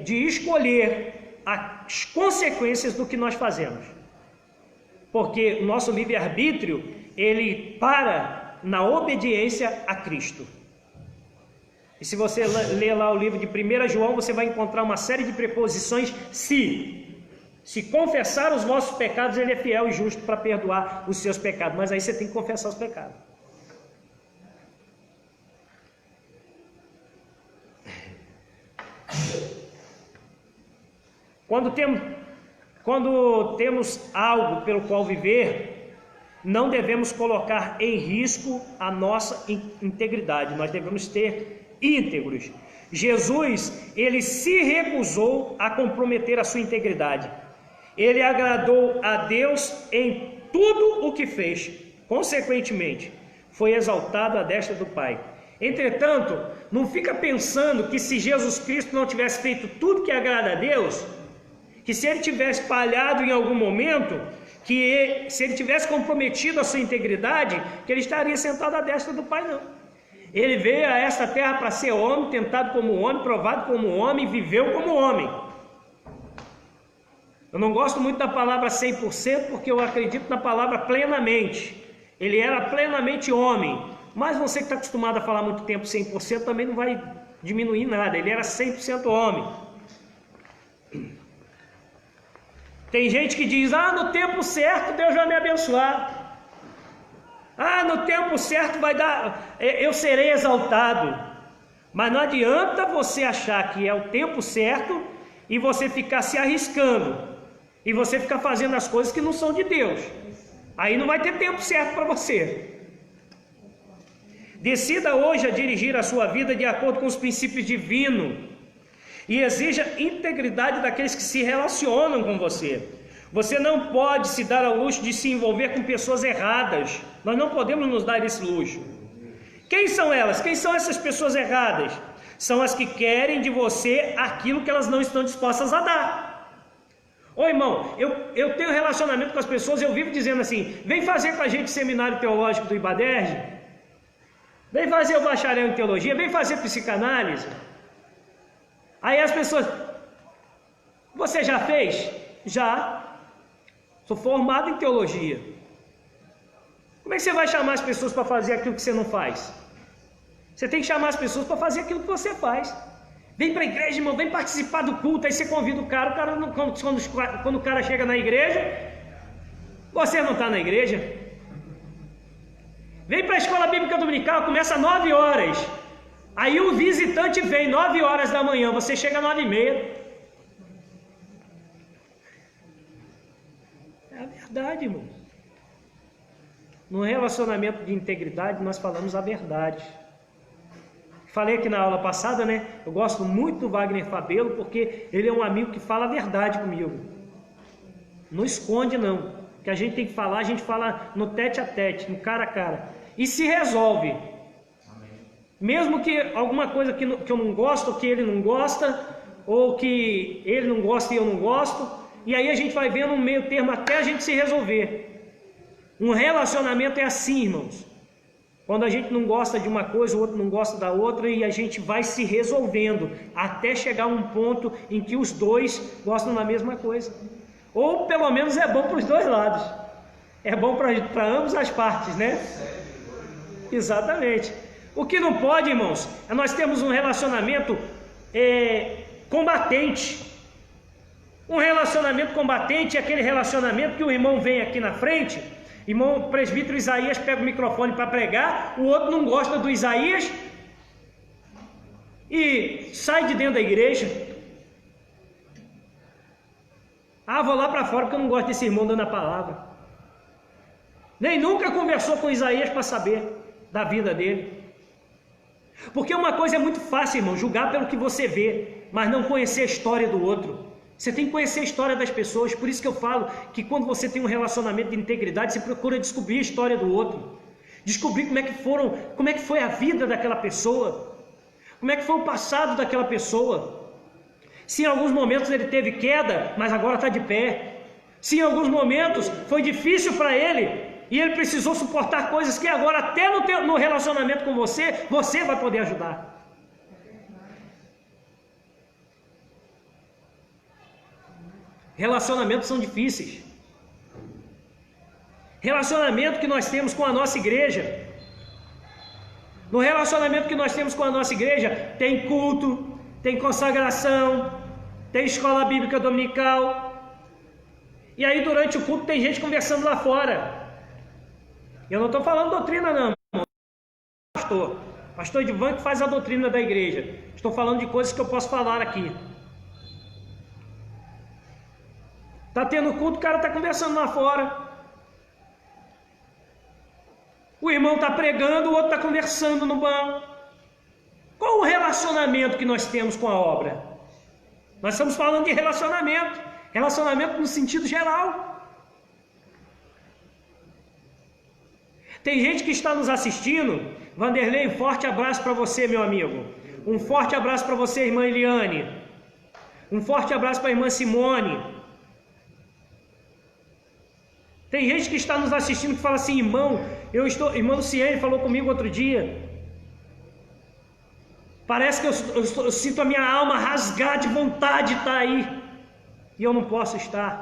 de escolher as consequências do que nós fazemos. Porque o nosso livre-arbítrio, ele para na obediência a Cristo. E se você ler lá o livro de 1 João, você vai encontrar uma série de preposições se confessar os vossos pecados, ele é fiel e justo para perdoar os seus pecados. Mas aí você tem que confessar os pecados. Quando temos algo pelo qual viver, não devemos colocar em risco a nossa integridade. Nós devemos ter íntegros. Jesus, ele se recusou a comprometer a sua integridade. Ele agradou a Deus em tudo o que fez. Consequentemente, foi exaltado à destra do Pai. Entretanto, não fica pensando que se Jesus Cristo não tivesse feito tudo que agrada a Deus, que se ele tivesse falhado em algum momento, se ele tivesse comprometido a sua integridade, que ele estaria sentado à destra do Pai, não. Ele veio a esta terra para ser homem, tentado como homem, provado como homem, viveu como homem. Eu não gosto muito da palavra 100%, porque eu acredito na palavra plenamente. Ele era plenamente homem, mas você que está acostumado a falar muito tempo 100% também não vai diminuir nada. Ele era 100% homem. Tem gente que diz: no tempo certo Deus vai me abençoar. No tempo certo eu serei exaltado. Mas não adianta você achar que é o tempo certo e você ficar se arriscando. E você ficar fazendo as coisas que não são de Deus. Aí não vai ter tempo certo para você. Decida hoje a dirigir a sua vida de acordo com os princípios divinos. E exija integridade daqueles que se relacionam com você. Você não pode se dar ao luxo de se envolver com pessoas erradas. Nós não podemos nos dar esse luxo. Quem são elas? Quem são essas pessoas erradas? São as que querem de você aquilo que elas não estão dispostas a dar. Ô irmão, eu tenho relacionamento com as pessoas, eu vivo dizendo assim: vem fazer com a gente o seminário teológico do Ibaderj, vem fazer o bacharel em teologia, vem fazer psicanálise. Aí as pessoas: você já fez? Já. Sou formado em teologia. Como é que você vai chamar as pessoas para fazer aquilo que você não faz? Você tem que chamar as pessoas para fazer aquilo que você faz. Vem para a igreja, irmão, vem participar do culto. Aí você convida o cara, quando o cara chega na igreja, você não está na igreja. Vem para a escola bíblica dominical, começa às 9 horas. Aí o visitante vem 9 horas da manhã, você chega às 9h30. É a verdade, irmão. No relacionamento de integridade, nós falamos a verdade. Falei aqui na aula passada, né? Eu gosto muito do Wagner Fabelo, porque ele é um amigo que fala a verdade comigo. Não esconde, não. O que a gente tem que falar, a gente fala no tete a tete, no cara a cara. E se resolve. Amém. Mesmo que alguma coisa que eu não gosto, ou que ele não gosta, ou que ele não gosta e eu não gosto, e aí a gente vai vendo um meio termo até a gente se resolver. Um relacionamento é assim, irmãos. Quando a gente não gosta de uma coisa, o outro não gosta da outra, e a gente vai se resolvendo até chegar a um ponto em que os dois gostam da mesma coisa. Ou pelo menos é bom para os dois lados. É bom para ambas as partes, né? Exatamente. O que não pode, irmãos, é nós termos um relacionamento combatente. Um relacionamento combatente é aquele relacionamento que o irmão vem aqui na frente. Irmão presbítero Isaías pega o microfone para pregar, o outro não gosta do Isaías e sai de dentro da igreja. Vou lá para fora porque eu não gosto desse irmão dando a palavra. Nem nunca conversou com Isaías para saber da vida dele. Porque uma coisa é muito fácil, irmão, julgar pelo que você vê, mas não conhecer a história do outro. Você tem que conhecer a história das pessoas, por isso que eu falo que quando você tem um relacionamento de integridade, você procura descobrir a história do outro. Descobrir como é que foi a vida daquela pessoa, como é que foi o passado daquela pessoa. Se em alguns momentos ele teve queda, mas agora está de pé. Se em alguns momentos foi difícil para ele e ele precisou suportar coisas que agora até no relacionamento com você, você vai poder ajudar. Relacionamentos são difíceis. Relacionamento que nós temos com a nossa igreja. No relacionamento que nós temos com a nossa igreja, tem culto, tem consagração, tem escola bíblica dominical. E aí durante o culto tem gente conversando lá fora. Eu não estou falando doutrina não, pastor Edvan que faz a doutrina da igreja. Estou falando de coisas que eu posso falar aqui. Está tendo culto, o cara está conversando lá fora. O irmão está pregando, o outro está conversando no banco. Qual o relacionamento que nós temos com a obra? Nós estamos falando de relacionamento. Relacionamento no sentido geral. Tem gente que está nos assistindo. Vanderlei, um forte abraço para você, meu amigo. Um forte abraço para você, irmã Eliane. Um forte abraço para a irmã Simone. Tem gente que está nos assistindo que fala assim, irmã Luciene falou comigo outro dia. Parece que eu sinto a minha alma rasgar de vontade de estar aí. E eu não posso estar.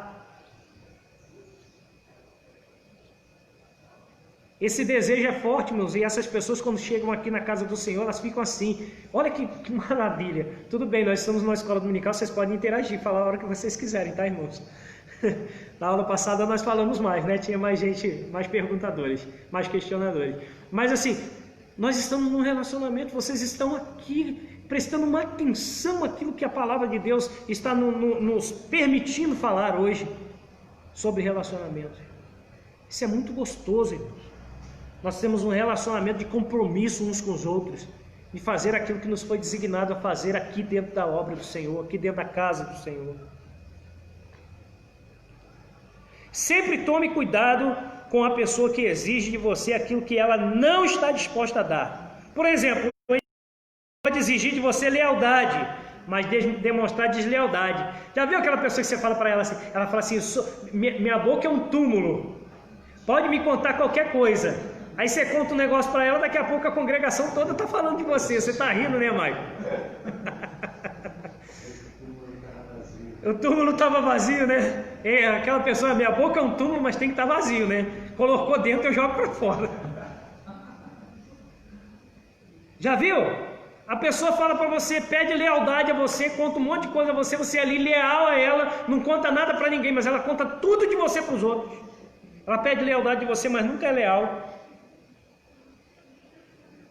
Esse desejo é forte, meus, e essas pessoas quando chegam aqui na casa do Senhor, elas ficam assim. Olha que maravilha. Tudo bem, nós estamos numa escola dominical, vocês podem interagir, falar a hora que vocês quiserem, tá, irmãos? Na aula passada nós falamos mais, né? Tinha mais gente, mais perguntadores, mais questionadores. Mas assim, nós estamos num relacionamento, vocês estão aqui prestando uma atenção àquilo que a palavra de Deus está nos permitindo falar hoje sobre relacionamento. Isso é muito gostoso, irmãos. Nós temos um relacionamento de compromisso uns com os outros, de fazer aquilo que nos foi designado a fazer aqui dentro da obra do Senhor, aqui dentro da casa do Senhor. Sempre tome cuidado com a pessoa que exige de você aquilo que ela não está disposta a dar. Por exemplo, pode exigir de você lealdade, mas demonstrar deslealdade. Já viu aquela pessoa que você fala para ela assim? Ela fala assim, minha boca é um túmulo, pode me contar qualquer coisa. Aí você conta um negócio para ela, daqui a pouco a congregação toda está falando de você. Você está rindo, né, Maicon? O túmulo estava vazio, né? Aquela pessoa, minha boca é um túmulo, mas tem que estar vazio, né? Colocou dentro, eu jogo para fora. Já viu? A pessoa fala para você, pede lealdade a você, conta um monte de coisa a você, você é ali leal a ela, não conta nada para ninguém, mas ela conta tudo de você para os outros. Ela pede lealdade de você, mas nunca é leal.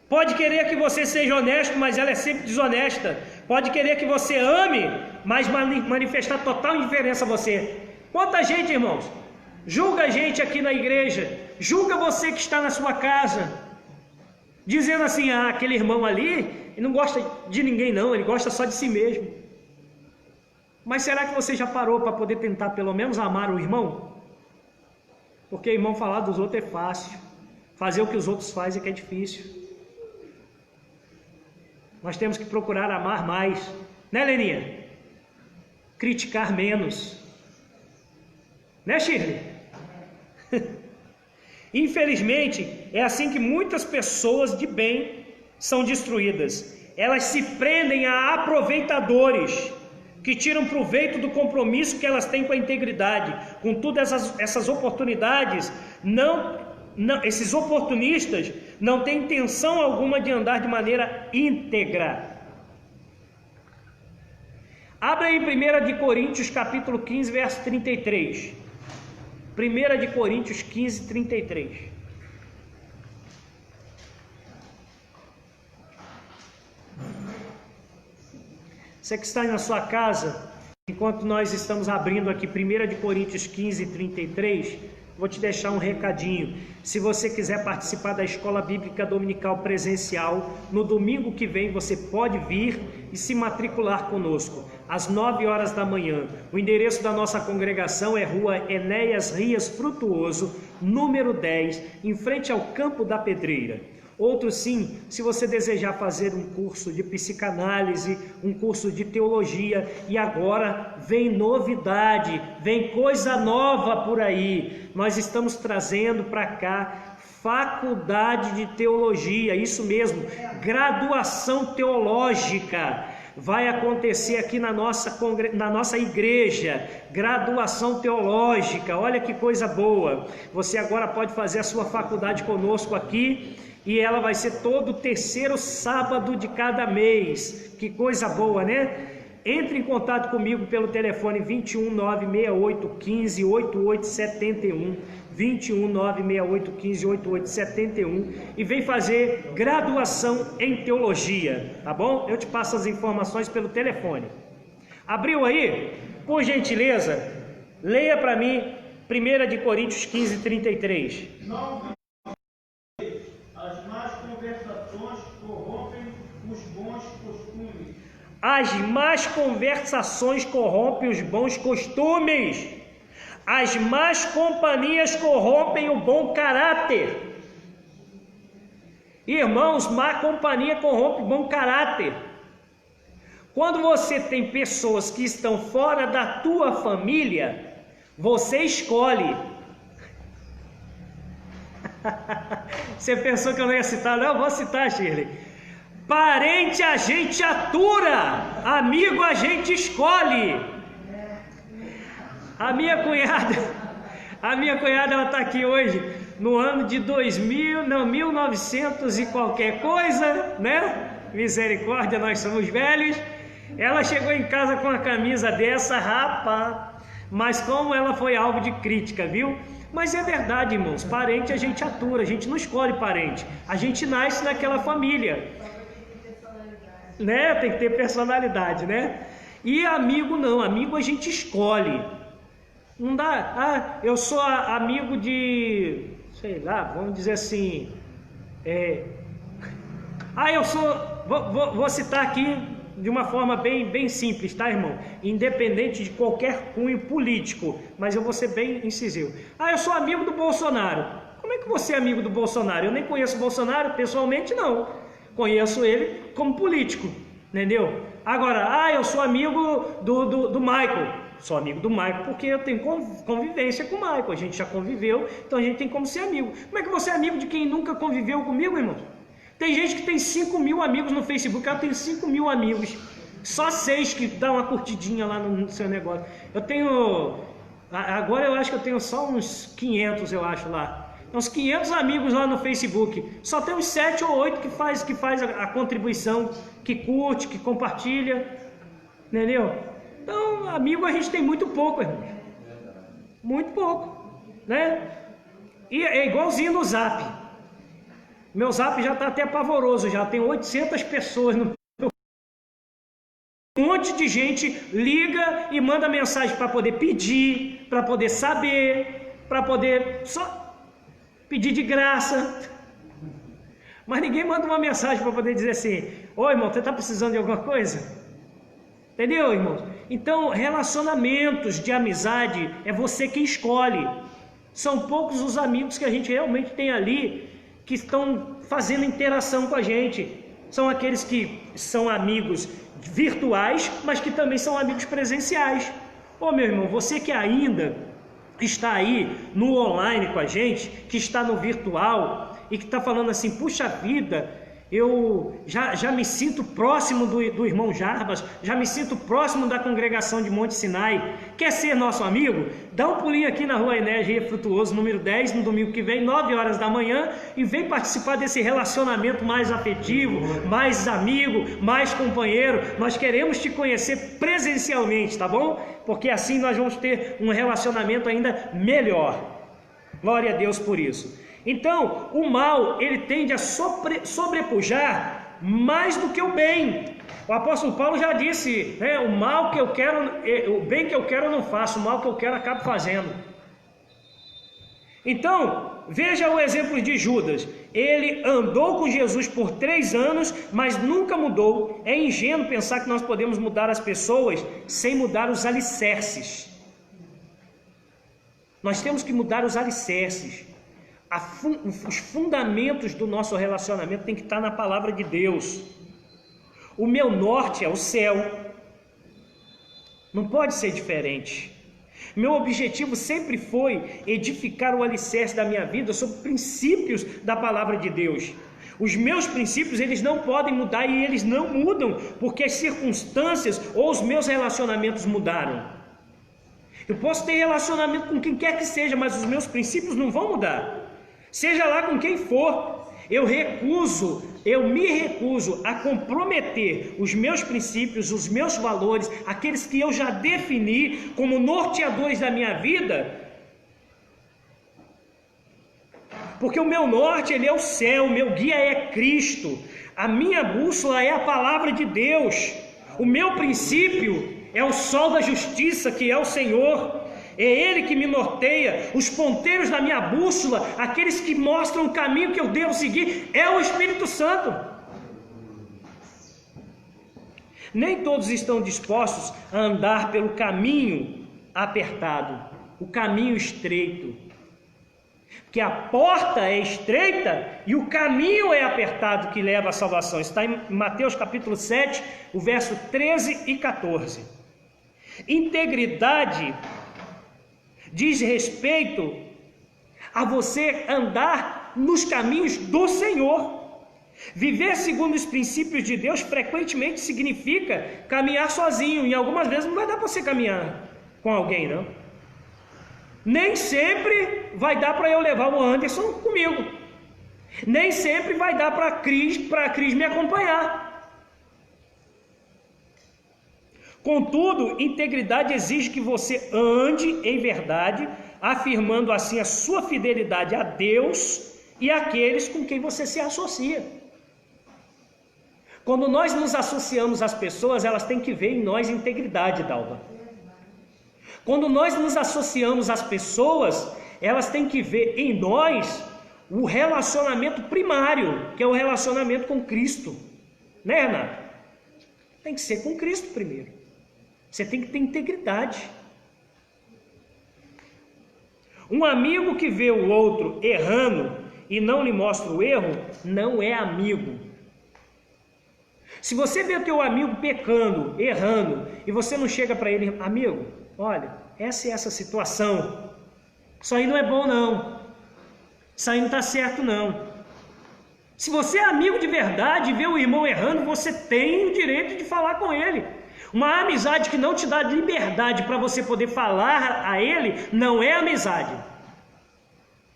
Pode querer que você seja honesto, mas ela é sempre desonesta. Pode querer que você ame, mas manifestar total indiferença a você. Quanta gente, irmãos, julga a gente aqui na igreja, julga você que está na sua casa, dizendo assim, aquele irmão ali, ele não gosta de ninguém não, ele gosta só de si mesmo. Mas será que você já parou para poder tentar pelo menos amar o irmão? Porque irmão falar dos outros é fácil, fazer o que os outros fazem é que é difícil. Nós temos que procurar amar mais, né, Leninha? Criticar menos, né, Shirley? Infelizmente, é assim que muitas pessoas de bem são destruídas. Elas se prendem a aproveitadores que tiram proveito do compromisso que elas têm com a integridade. Contudo, essas oportunidades esses oportunistas não têm intenção alguma de andar de maneira íntegra. Abra aí 1 de Coríntios capítulo 15, verso 33. 1 de Coríntios 15, 33. Você que está aí na sua casa, enquanto nós estamos abrindo aqui 1 de Coríntios 15, 33, vou te deixar um recadinho. Se você quiser participar da Escola Bíblica Dominical presencial, no domingo que vem você pode vir e se matricular conosco. às 9 horas da manhã. O endereço da nossa congregação é Rua Enéas Rias Frutuoso, número 10, em frente ao Campo da Pedreira. Outro sim, se você desejar fazer um curso de psicanálise, um curso de teologia, e agora vem novidade, vem coisa nova por aí. Nós estamos trazendo para cá faculdade de teologia, isso mesmo, graduação teológica. Vai acontecer aqui na nossa igreja, graduação teológica. Olha que coisa boa. Você agora pode fazer a sua faculdade conosco aqui, e ela vai ser todo terceiro sábado de cada mês. Que coisa boa, né? Entre em contato comigo pelo telefone 21 968 15 8871, 21 968 15 8871, e vem fazer graduação em teologia, tá bom? Eu te passo as informações pelo telefone. Abriu aí? Por gentileza, leia para mim 1 de Coríntios 15, 33. As más conversações corrompem os bons costumes. As más conversações corrompem os bons costumes. As más companhias corrompem o bom caráter. Irmãos, má companhia corrompe o bom caráter. Quando você tem pessoas que estão fora da tua família, você escolhe. Você pensou que eu não ia citar? Não, eu vou citar, Shirley. Parente a gente atura, amigo a gente escolhe. A minha cunhada, ela está aqui hoje, no ano de 1900 e qualquer coisa, né? Misericórdia, nós somos velhos. Ela chegou em casa com a camisa dessa, rapaz, mas como ela foi alvo de crítica, viu? Mas é verdade, irmãos, parente a gente atura, a gente não escolhe parente, a gente nasce naquela família, né? Tem que ter personalidade, né? E amigo não, amigo a gente escolhe. Não dá, eu sou amigo de, sei lá, vamos dizer assim, eu sou, vou citar aqui de uma forma bem simples, tá, irmão? Independente de qualquer cunho político, mas eu vou ser bem incisivo. Eu sou amigo do Bolsonaro. Como é que você é amigo do Bolsonaro? Eu nem conheço o Bolsonaro pessoalmente, não. Conheço ele como político, entendeu? Agora, eu sou amigo do Michael. Sou amigo do Michael porque eu tenho convivência com o Michael. A gente já conviveu, então a gente tem como ser amigo. Como é que você é amigo de quem nunca conviveu comigo, irmão? Tem gente que tem 5.000 amigos no Facebook. Eu tenho 5.000 amigos. Só 6 que dão uma curtidinha lá no seu negócio. Eu tenho... Agora eu acho que eu tenho só uns 500, eu acho, lá. Uns 500 amigos lá no Facebook. Só tem uns 7 ou 8 que faz a contribuição, que curte, que compartilha. Entendeu? Então, amigo a gente tem muito pouco, irmão. Muito pouco, né? E é igualzinho no Zap. Meu Zap já está até pavoroso, já tem 800 pessoas no... Um monte de gente liga e manda mensagem para poder pedir, para poder saber, para poder só pedir de graça. Mas ninguém manda uma mensagem para poder dizer assim: ô irmão, você está precisando de alguma coisa? Entendeu, irmão? Então, relacionamentos de amizade é você quem escolhe. São poucos os amigos que a gente realmente tem ali que estão fazendo interação com a gente. São aqueles que são amigos virtuais, mas que também são amigos presenciais. Ô meu irmão, você que ainda está aí no online com a gente, que está no virtual e que está falando assim: puxa vida, eu já me sinto próximo do irmão Jarbas, já me sinto próximo da congregação de Monte Sinai. Quer ser nosso amigo? Dá um pulinho aqui na Rua Enéas Rias Frutuoso, número 10, no domingo que vem, 9 horas da manhã, e vem participar desse relacionamento mais afetivo, mais amigo, mais companheiro. Nós queremos te conhecer presencialmente, tá bom? Porque assim nós vamos ter um relacionamento ainda melhor. Glória a Deus por isso. Então, o mal, ele tende a sobrepujar mais do que o bem. O apóstolo Paulo já disse, né, o mal que eu quero, o bem que eu quero eu não faço, o mal que eu quero eu acabo fazendo. Então, veja o exemplo de Judas. Ele andou com Jesus por 3 anos, mas nunca mudou. É ingênuo pensar que nós podemos mudar as pessoas sem mudar os alicerces. Nós temos que mudar os alicerces. Os fundamentos do nosso relacionamento tem que estar na palavra de Deus. O meu norte é o céu. Não pode ser diferente. Meu objetivo sempre foi edificar o alicerce da minha vida sobre princípios da palavra de Deus. Os meus princípios, eles não podem mudar e eles não mudam porque as circunstâncias ou os meus relacionamentos mudaram. Eu posso ter relacionamento com quem quer que seja, mas os meus princípios não vão mudar. Seja lá com quem for, eu me recuso a comprometer os meus princípios, os meus valores, aqueles que eu já defini como norteadores da minha vida, porque o meu norte, ele é o céu, o meu guia é Cristo, a minha bússola é a palavra de Deus, o meu princípio é o sol da justiça, que é o Senhor. É Ele que me norteia. Os ponteiros da minha bússola, aqueles que mostram o caminho que eu devo seguir, é o Espírito Santo. Nem todos estão dispostos a andar pelo caminho apertado, o caminho estreito. Porque a porta é estreita e o caminho é apertado que leva à salvação. Está em Mateus capítulo 7, o verso 13 e 14. Integridade diz respeito a você andar nos caminhos do Senhor. Viver segundo os princípios de Deus frequentemente significa caminhar sozinho. E algumas vezes não vai dar para você caminhar com alguém, não. Nem sempre vai dar para eu levar o Anderson comigo. Nem sempre vai dar para a Cris me acompanhar. Contudo, integridade exige que você ande em verdade, afirmando assim a sua fidelidade a Deus e àqueles com quem você se associa. Quando nós nos associamos às pessoas, elas têm que ver em nós integridade, Dalva. Quando nós nos associamos às pessoas, elas têm que ver em nós o relacionamento primário, que é o relacionamento com Cristo. Né, Renato? Tem que ser com Cristo primeiro. Você tem que ter integridade. Um amigo que vê o outro errando e não lhe mostra o erro, não é amigo. Se você vê o teu amigo pecando, errando, e você não chega para ele, amigo, olha, essa e essa situação, isso aí não é bom não, isso aí não está certo não. Se você é amigo de verdade e vê o irmão errando, você tem o direito de falar com ele. Uma amizade que não te dá liberdade para você poder falar a ele, não é amizade.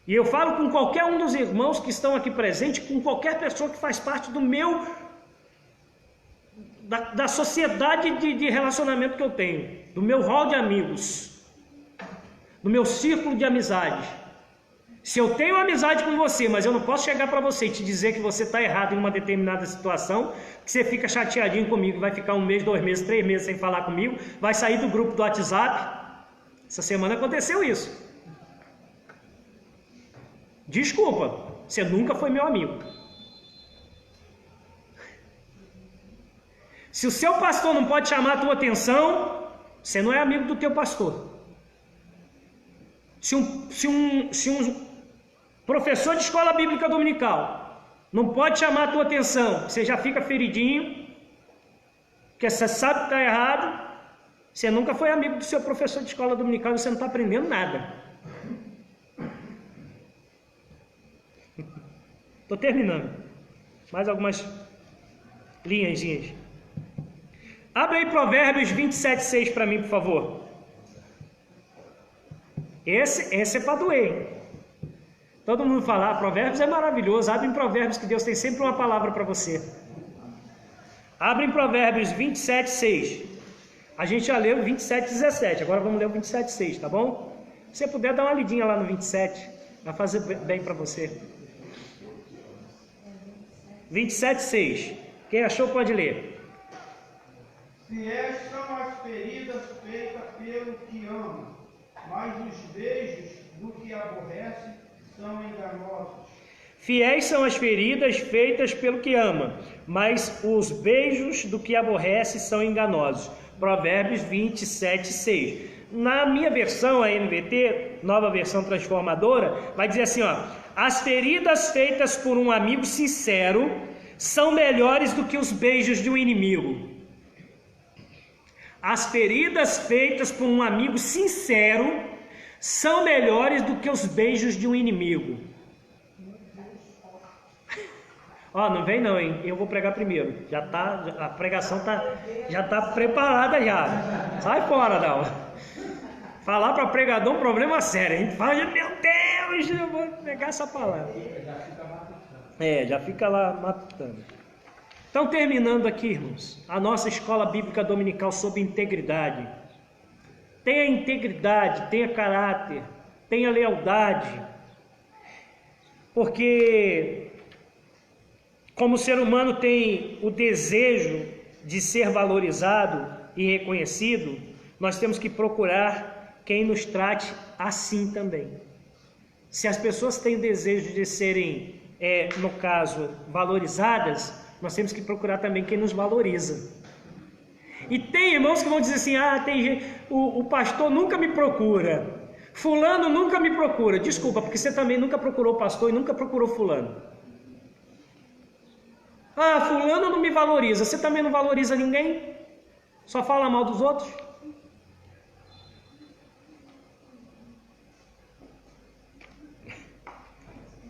E eu falo com qualquer um dos irmãos que estão aqui presentes, com qualquer pessoa que faz parte do da sociedade de relacionamento que eu tenho, do meu hall de amigos, do meu círculo de amizades. Se eu tenho amizade com você, mas eu não posso chegar para você e te dizer que você está errado em uma determinada situação, que você fica chateadinho comigo, vai ficar 1 mês, 2 meses, 3 meses sem falar comigo, vai sair do grupo do WhatsApp. Essa semana aconteceu isso. Desculpa, você nunca foi meu amigo. Se o seu pastor não pode chamar a tua atenção, você não é amigo do teu pastor. Se um professor de escola bíblica dominical não pode chamar a tua atenção, você já fica feridinho, porque você sabe que está errado, você nunca foi amigo do seu professor de escola dominical e você não está aprendendo nada. Estou terminando. Mais algumas linhazinhas. Abre aí Provérbios 27:6 para mim, por favor. Esse é para doer, hein? Todo mundo fala, Provérbios é maravilhoso. Abre em Provérbios que Deus tem sempre uma palavra para você. Abre em Provérbios 27:6. A gente já leu o 27:17. Agora vamos ler o 27:6, tá bom? Se você puder dar uma lidinha lá no 27, vai fazer bem para você. 27:6. Quem achou pode ler. Fiéis são as feridas feitas pelo que ama, mas os beijos do que aborrece são enganosos. Fiéis são as feridas feitas pelo que ama, mas os beijos do que aborrece são enganosos. Provérbios 27, 6. Na minha versão, a NVT, nova versão transformadora, vai dizer assim, ó: as feridas feitas por um amigo sincero são melhores do que os beijos de um inimigo. As feridas feitas por um amigo sincero são melhores do que os beijos de um inimigo. Ó, não vem não, hein? Eu vou pregar primeiro. A pregação já tá preparada já. Sai fora, Dal. Falar para pregador é um problema sério. A gente fala, meu Deus, eu vou pegar essa palavra. Já fica lá matando. Então, terminando aqui, irmãos, a nossa escola bíblica dominical sobre integridade. Tenha integridade, tenha caráter, tenha lealdade. Porque, como o ser humano tem o desejo de ser valorizado e reconhecido, nós temos que procurar quem nos trate assim também. Se as pessoas têm o desejo de serem, no caso, valorizadas, nós temos que procurar também quem nos valoriza. E tem irmãos que vão dizer assim, tem gente, o pastor nunca me procura, fulano nunca me procura. Desculpa, porque você também nunca procurou o pastor e nunca procurou fulano. Fulano não me valoriza, você também não valoriza ninguém? Só fala mal dos outros?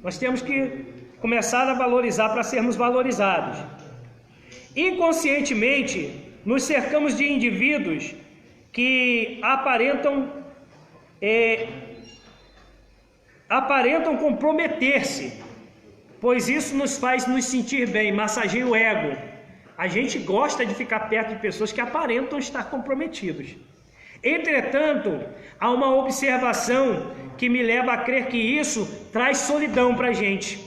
Nós temos que começar a valorizar para sermos valorizados. Inconscientemente, nos cercamos de indivíduos que aparentam comprometer-se, pois isso nos faz nos sentir bem, massageia o ego. A gente gosta de ficar perto de pessoas que aparentam estar comprometidos. Entretanto, há uma observação que me leva a crer que isso traz solidão para a gente.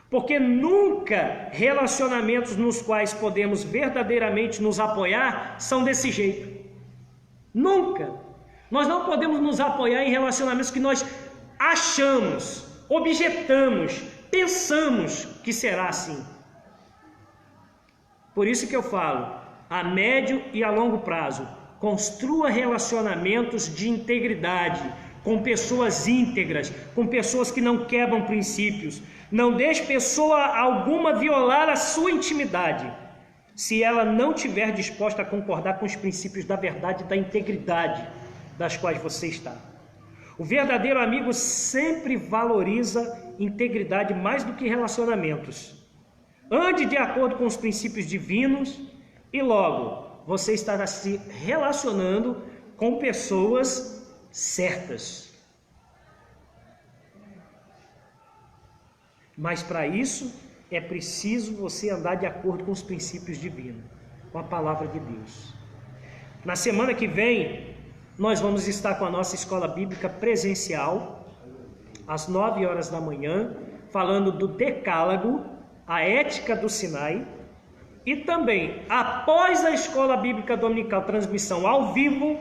Porque nunca relacionamentos nos quais podemos verdadeiramente nos apoiar são desse jeito. Nunca. Nós não podemos nos apoiar em relacionamentos que nós achamos, objetamos, pensamos que será assim. Por isso que eu falo, a médio e a longo prazo, construa relacionamentos de integridade, com pessoas íntegras, com pessoas que não quebram princípios. Não deixe pessoa alguma violar a sua intimidade, se ela não estiver disposta a concordar com os princípios da verdade e da integridade das quais você está. O verdadeiro amigo sempre valoriza integridade mais do que relacionamentos. Ande de acordo com os princípios divinos e logo você estará se relacionando com pessoas certas. Mas para isso é preciso você andar de acordo com os princípios divinos, com a palavra de Deus. Na semana que vem, nós vamos estar com a nossa escola bíblica presencial, às 9 horas da manhã, falando do Decálogo, a ética do Sinai, e também, após a escola bíblica dominical, transmissão ao vivo,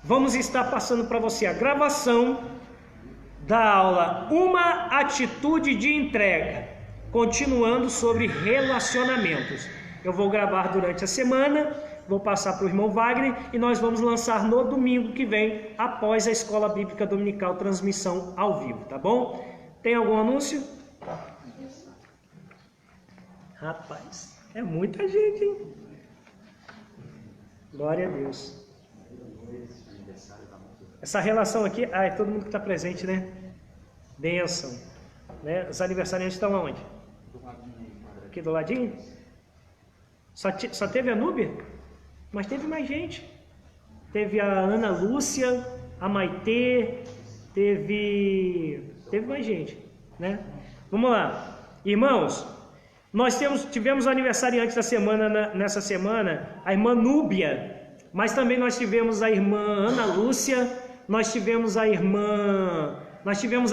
vamos estar passando para você a gravação da aula Uma Atitude de Entrega, continuando sobre relacionamentos. Eu vou gravar durante a semana, vou passar para o irmão Wagner e nós vamos lançar no domingo que vem, após a escola bíblica dominical, transmissão ao vivo, tá bom? Tem algum anúncio? Rapaz, é muita gente, hein? Glória a Deus. Essa relação aqui, é todo mundo que está presente, né? Bênção. Né? Os aniversariantes estão aonde? Aqui do ladinho? Só teve a Núbia? Mas teve mais gente. Teve a Ana Lúcia, a Maitê, teve mais gente, né? Vamos lá. Irmãos, nós tivemos aniversariantes da semana, nessa semana, a irmã Núbia, mas também nós tivemos a irmã Ana Lúcia, nós tivemos a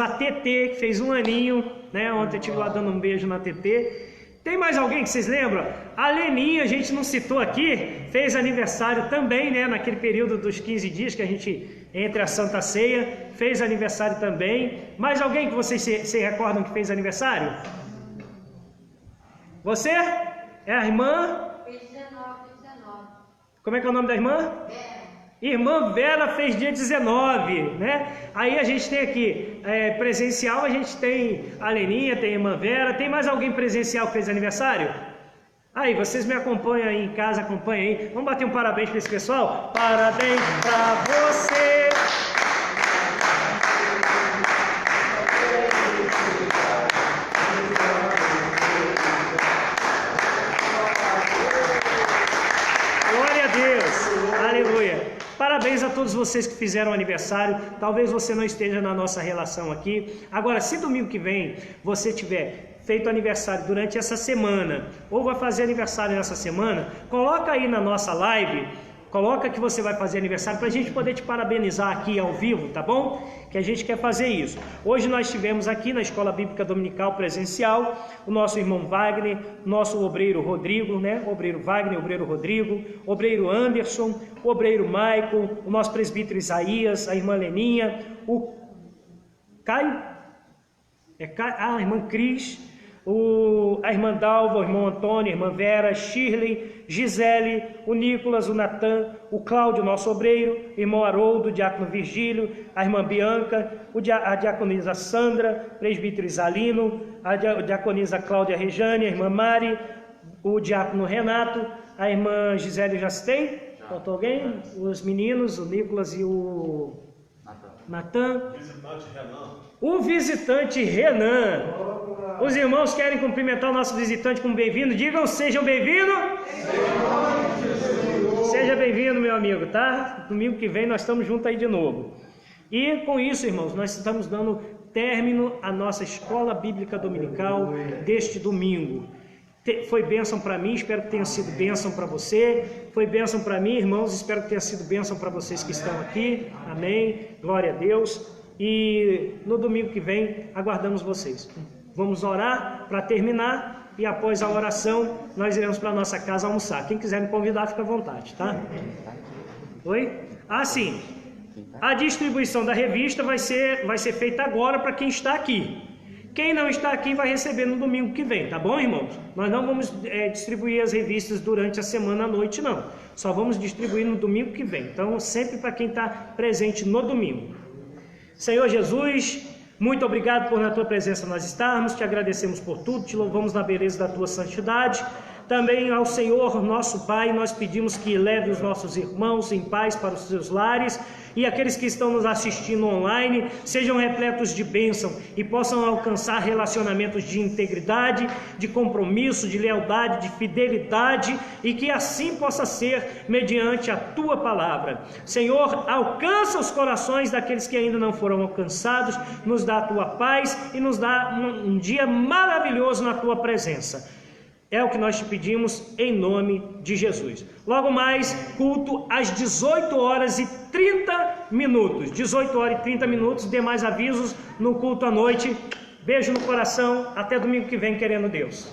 TT, que fez 1 aninho, né? Ontem eu estive lá dando um beijo na TT. Tem mais alguém que vocês lembram? A Leninha, a gente não citou aqui, fez aniversário também, né? Naquele período dos 15 dias que a gente, entre a Santa Ceia, fez aniversário também. Mais alguém que vocês se recordam que fez aniversário? Você? É a irmã? Fez 19. Como é que é o nome da irmã? Irmã Vera fez dia 19, né? Aí a gente tem aqui, presencial, a gente tem a Leninha, tem a irmã Vera. Tem mais alguém presencial que fez aniversário? Aí, vocês me acompanham aí em casa, acompanhem aí. Vamos bater um parabéns para esse pessoal? Parabéns para você! Glória a Deus! Aleluia! Parabéns a todos vocês que fizeram aniversário. Talvez você não esteja na nossa relação aqui. Agora, se domingo que vem você tiver feito aniversário durante essa semana, ou vai fazer aniversário nessa semana, coloca aí na nossa live, coloca que você vai fazer aniversário para a gente poder te parabenizar aqui ao vivo, tá bom? Que a gente quer fazer isso. Hoje nós tivemos aqui na Escola Bíblica Dominical presencial o nosso irmão Wagner, nosso obreiro Rodrigo, né? Obreiro Wagner, obreiro Rodrigo, obreiro Anderson, o obreiro Michael, o nosso presbítero Isaías, a irmã Leninha, o Caio, a irmã Cris, a irmã Dalva, o irmão Antônio, a irmã Vera, Shirley, Gisele, o Nicolas, o Natan, o Cláudio, nosso obreiro, o irmão Haroldo, o diácono Virgílio, a irmã Bianca, a diaconisa Sandra, presbítero Isalino, a diaconisa Cláudia Rejane, a irmã Mari, o diácono Renato, a irmã Gisele já citei? Faltou alguém? Os meninos, o Nicolas e o Natan. Visitante Renan. O visitante Renan. Os irmãos querem cumprimentar o nosso visitante como bem-vindo. Digam, sejam bem-vindos. Seja bem-vindo, meu amigo, tá? Domingo que vem nós estamos juntos aí de novo. E com isso, irmãos, nós estamos dando término à nossa escola bíblica dominical deste domingo. Foi bênção para mim, espero que tenha sido bênção para você. Foi bênção para mim, irmãos, espero que tenha sido bênção para vocês que estão aqui. Amém. Glória a Deus. E no domingo que vem aguardamos vocês. Vamos orar para terminar e após a oração nós iremos para a nossa casa almoçar. Quem quiser me convidar, fica à vontade, tá? Oi? Ah, sim. A distribuição da revista vai ser feita agora para quem está aqui. Quem não está aqui vai receber no domingo que vem, tá bom, irmãos? Nós não vamos distribuir as revistas durante a semana à noite, não. Só vamos distribuir no domingo que vem. Então, sempre para quem está presente no domingo. Senhor Jesus, muito obrigado por na tua presença nós estarmos, te agradecemos por tudo, te louvamos na beleza da tua santidade. Também ao Senhor, nosso Pai, nós pedimos que leve os nossos irmãos em paz para os seus lares e aqueles que estão nos assistindo online sejam repletos de bênção e possam alcançar relacionamentos de integridade, de compromisso, de lealdade, de fidelidade e que assim possa ser mediante a tua palavra. Senhor, alcança os corações daqueles que ainda não foram alcançados, nos dá a tua paz e nos dá um dia maravilhoso na tua presença. É o que nós te pedimos em nome de Jesus. Logo mais, culto às 18 horas e 30 minutos. 18 horas e 30 minutos, demais avisos no culto à noite. Beijo no coração, até domingo que vem, querendo Deus.